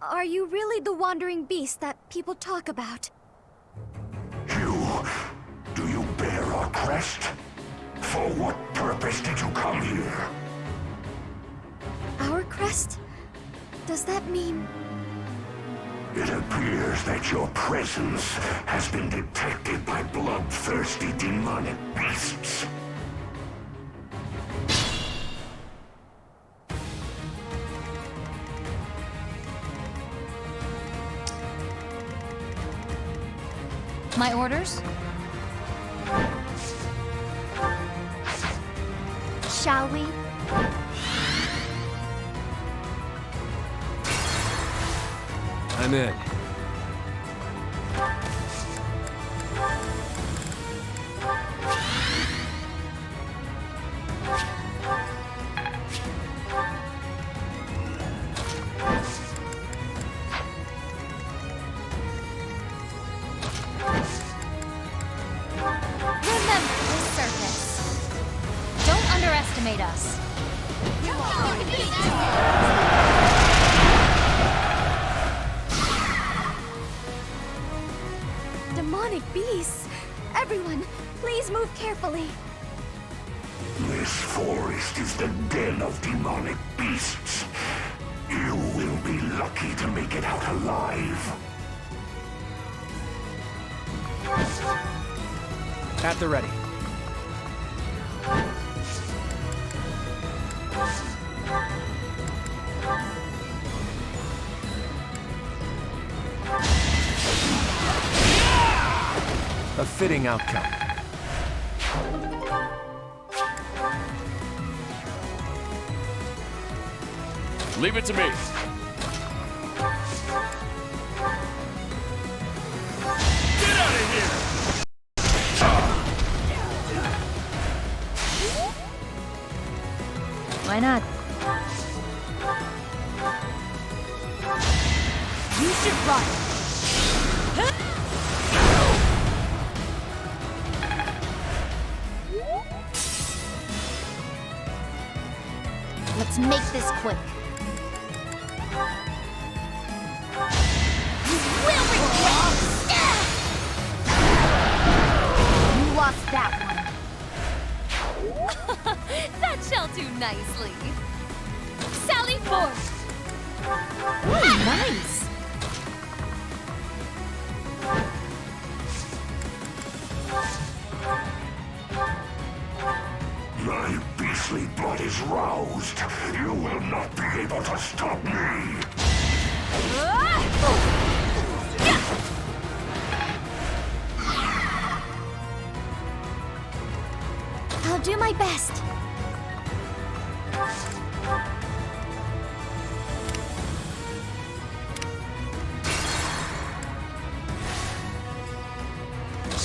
Are you really the wandering beast that people talk about? Do you bear our crest? For what purpose did you come here? Our crest? Does that mean... It appears that your presence has been detected by bloodthirsty demonic beasts. My orders? Shall we? I'm in. Remember this surface. Don't underestimate us. Demonic beasts! Everyone, please move carefully. This forest is the den of demonic beasts. You will be lucky to make it out alive. At the ready. A fitting outcome. Leave it to me. Get out of here! Why not? You should run. Let's make this quick. You will regret it! You lost that one. That shall do nicely. Sally forth. Nice. My beastly blood is roused. You will not be able to stop me. I'll do my best.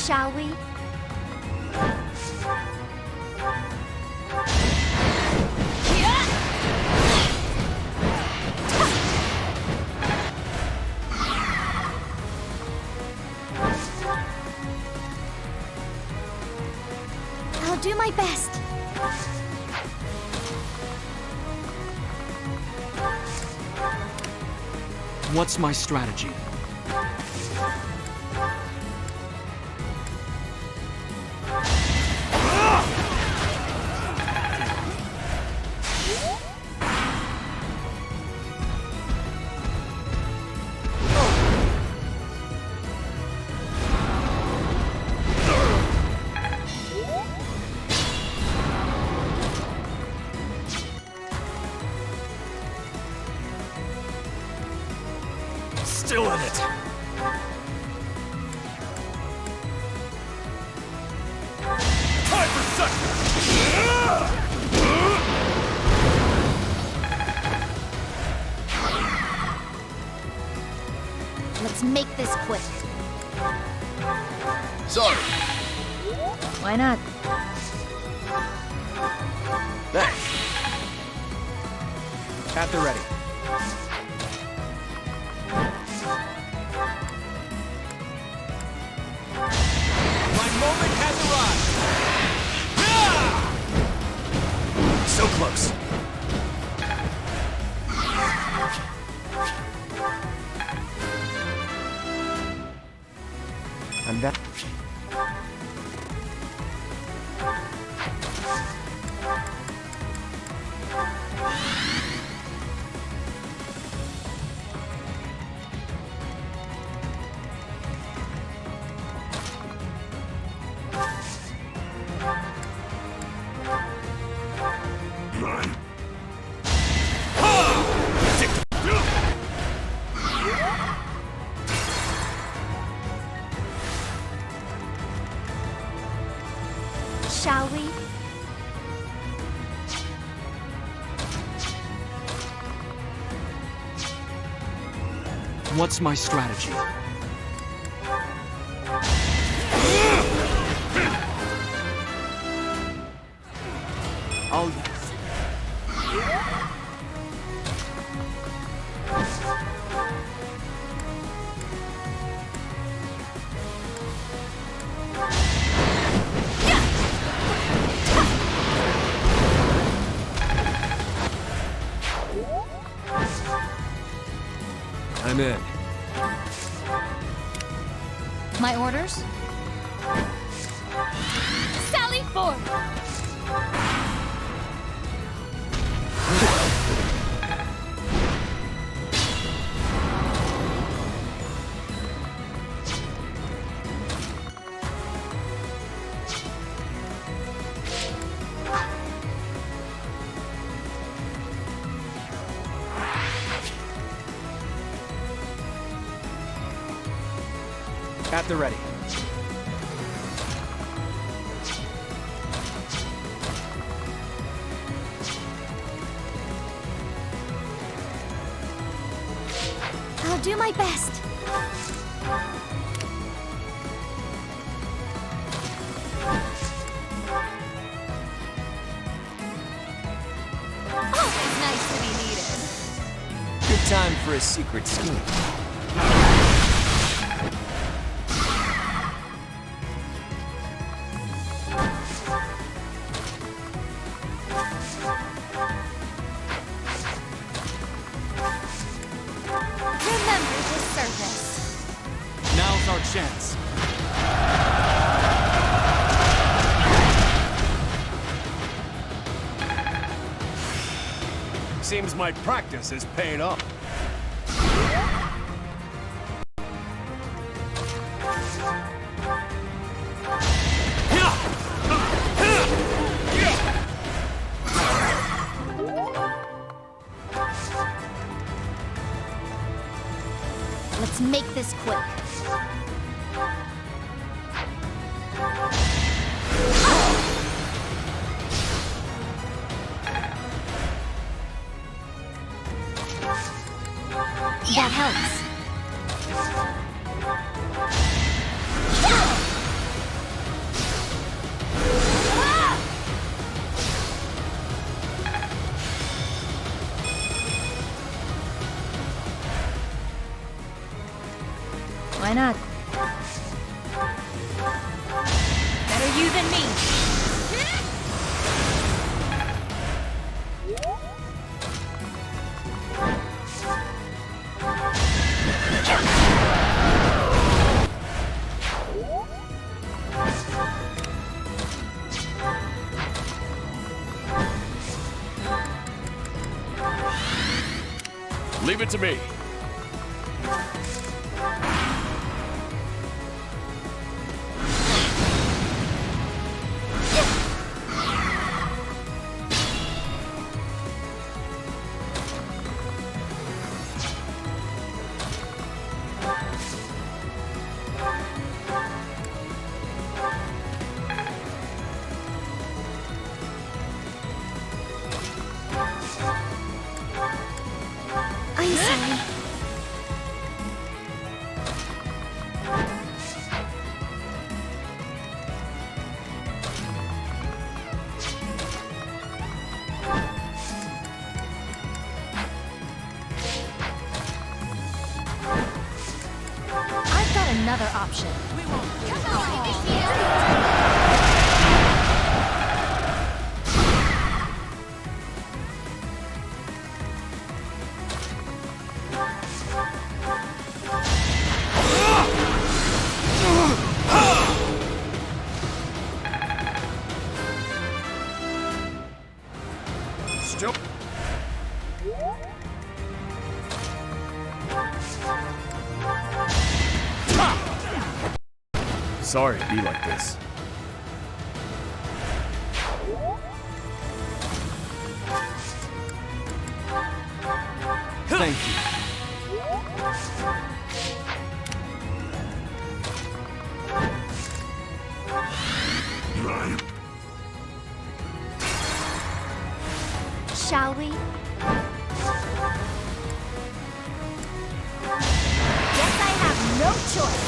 Shall we? I'll do my best. What's my strategy? Still in it. Time for such. Let's make this quick. Sorry. Why not? Thanks. At the ready. My moment has arrived. So close. And that. Shall we? What's my strategy? I'll... I'm in. My orders? Sally forth! At the ready. I'll do my best. Always nice to be needed. Good time for a secret scheme. Remember this service. Now's our chance. Seems my practice is paying off. Let's make this quick. That helps. Why not? Better you than me. Leave it to me. I'm sorry. I've got another option. Come on! Still. Sorry to be like this. Thank you. shall we? Guess I have no choice.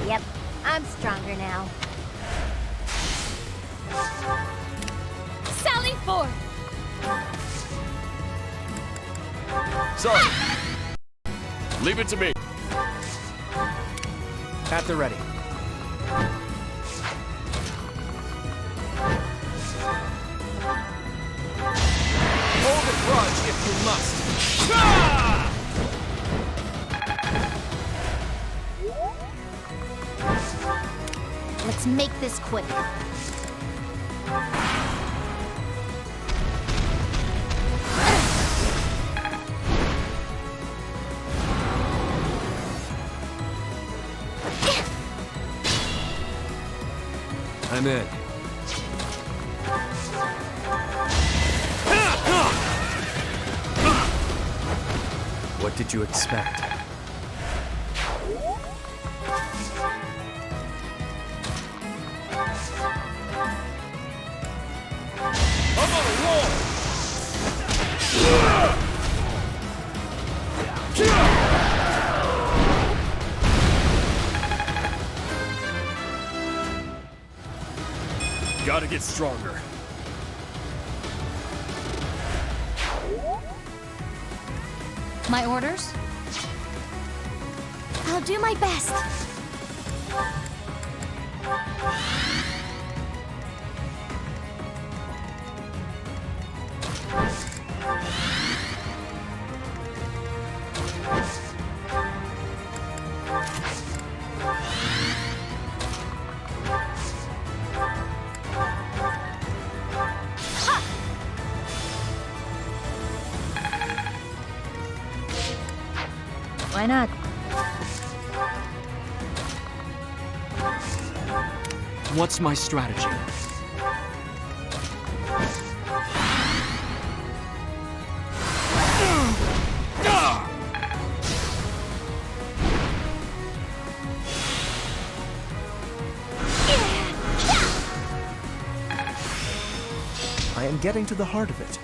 Yep, I'm stronger now. Sally forth! Sorry. Leave it to me. At the ready. Hold the grudge if you must. Let's make this quick. I'm in. What did you expect? I'm on a roll! Gotta get stronger. My orders? I'll do my best. Why not? What's my strategy? I am getting to the heart of it.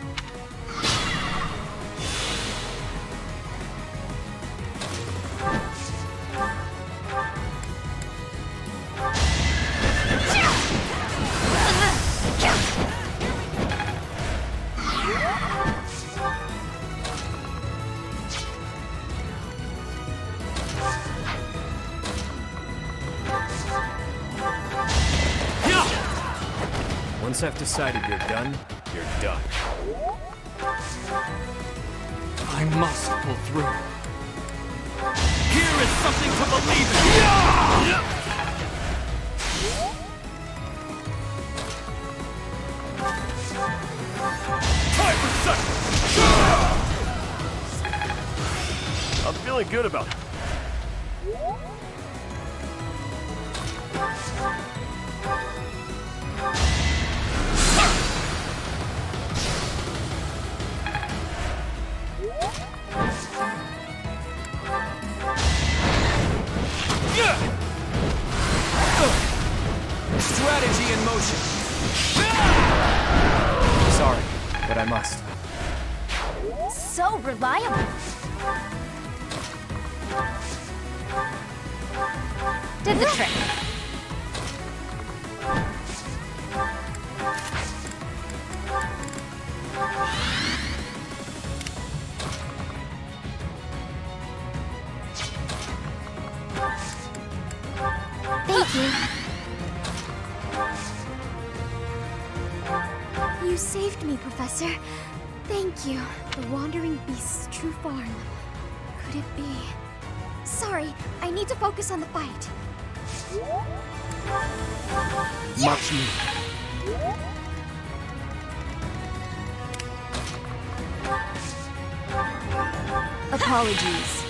Once I've decided you're done, you're done. I must pull through. Here is something to believe in! Time for second! I'm feeling good about it. Strategy in motion. Sorry, but I must. So reliable. Did the trick. Thank you. You saved me, Professor. Thank you. The Wandering Beast's true form. Could it be? Sorry, I need to focus on the fight. Much needed. Apologies.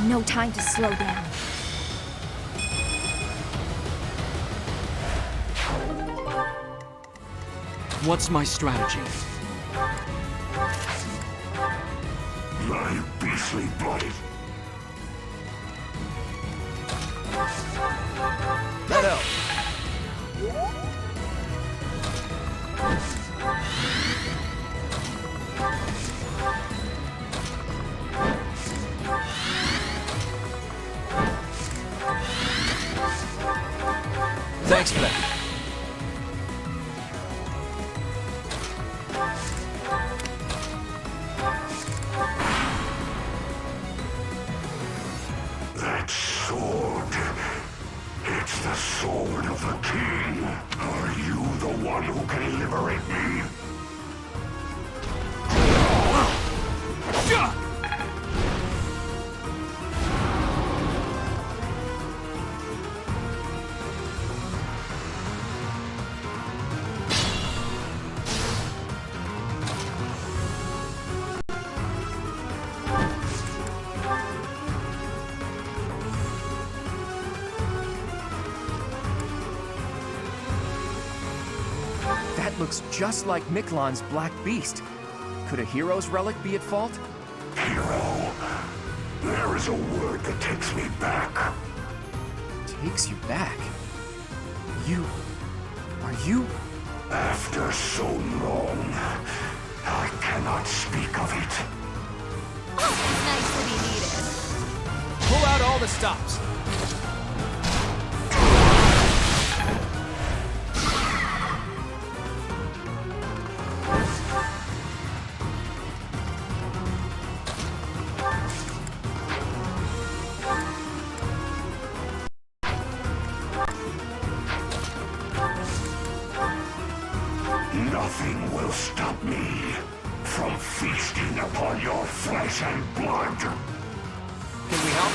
No time to slow down. What's my strategy? My beastly body. Meadow. Thanks for that. That sword. It's the sword of the king. Are you the one who can liberate me? That looks just like Miklon's Black Beast. Could a hero's relic be at fault? Hero. There is a word that takes me back. Takes you back? Are you? After so long, I cannot speak of it. Nice to be needed. Pull out all the stops. Nothing will stop me from feasting upon your flesh and blood. Can we help?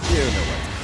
You know what to do.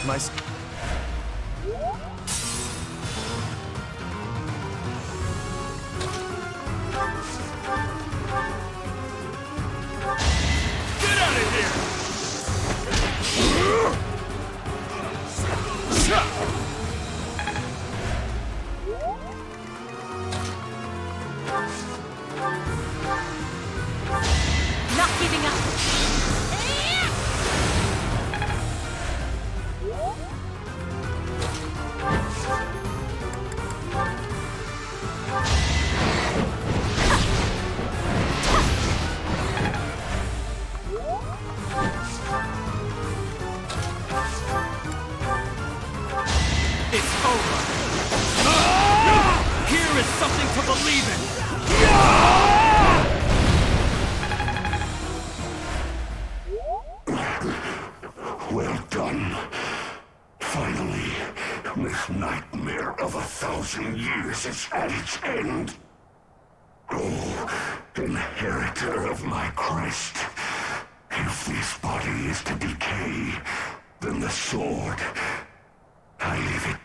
My... Get out of here! Not giving up. It's over. Here is something to believe in. Well done. Finally, this nightmare of 1,000 years is at its end. Oh, inheritor of my crest. If this body is to decay, then the sword, I leave it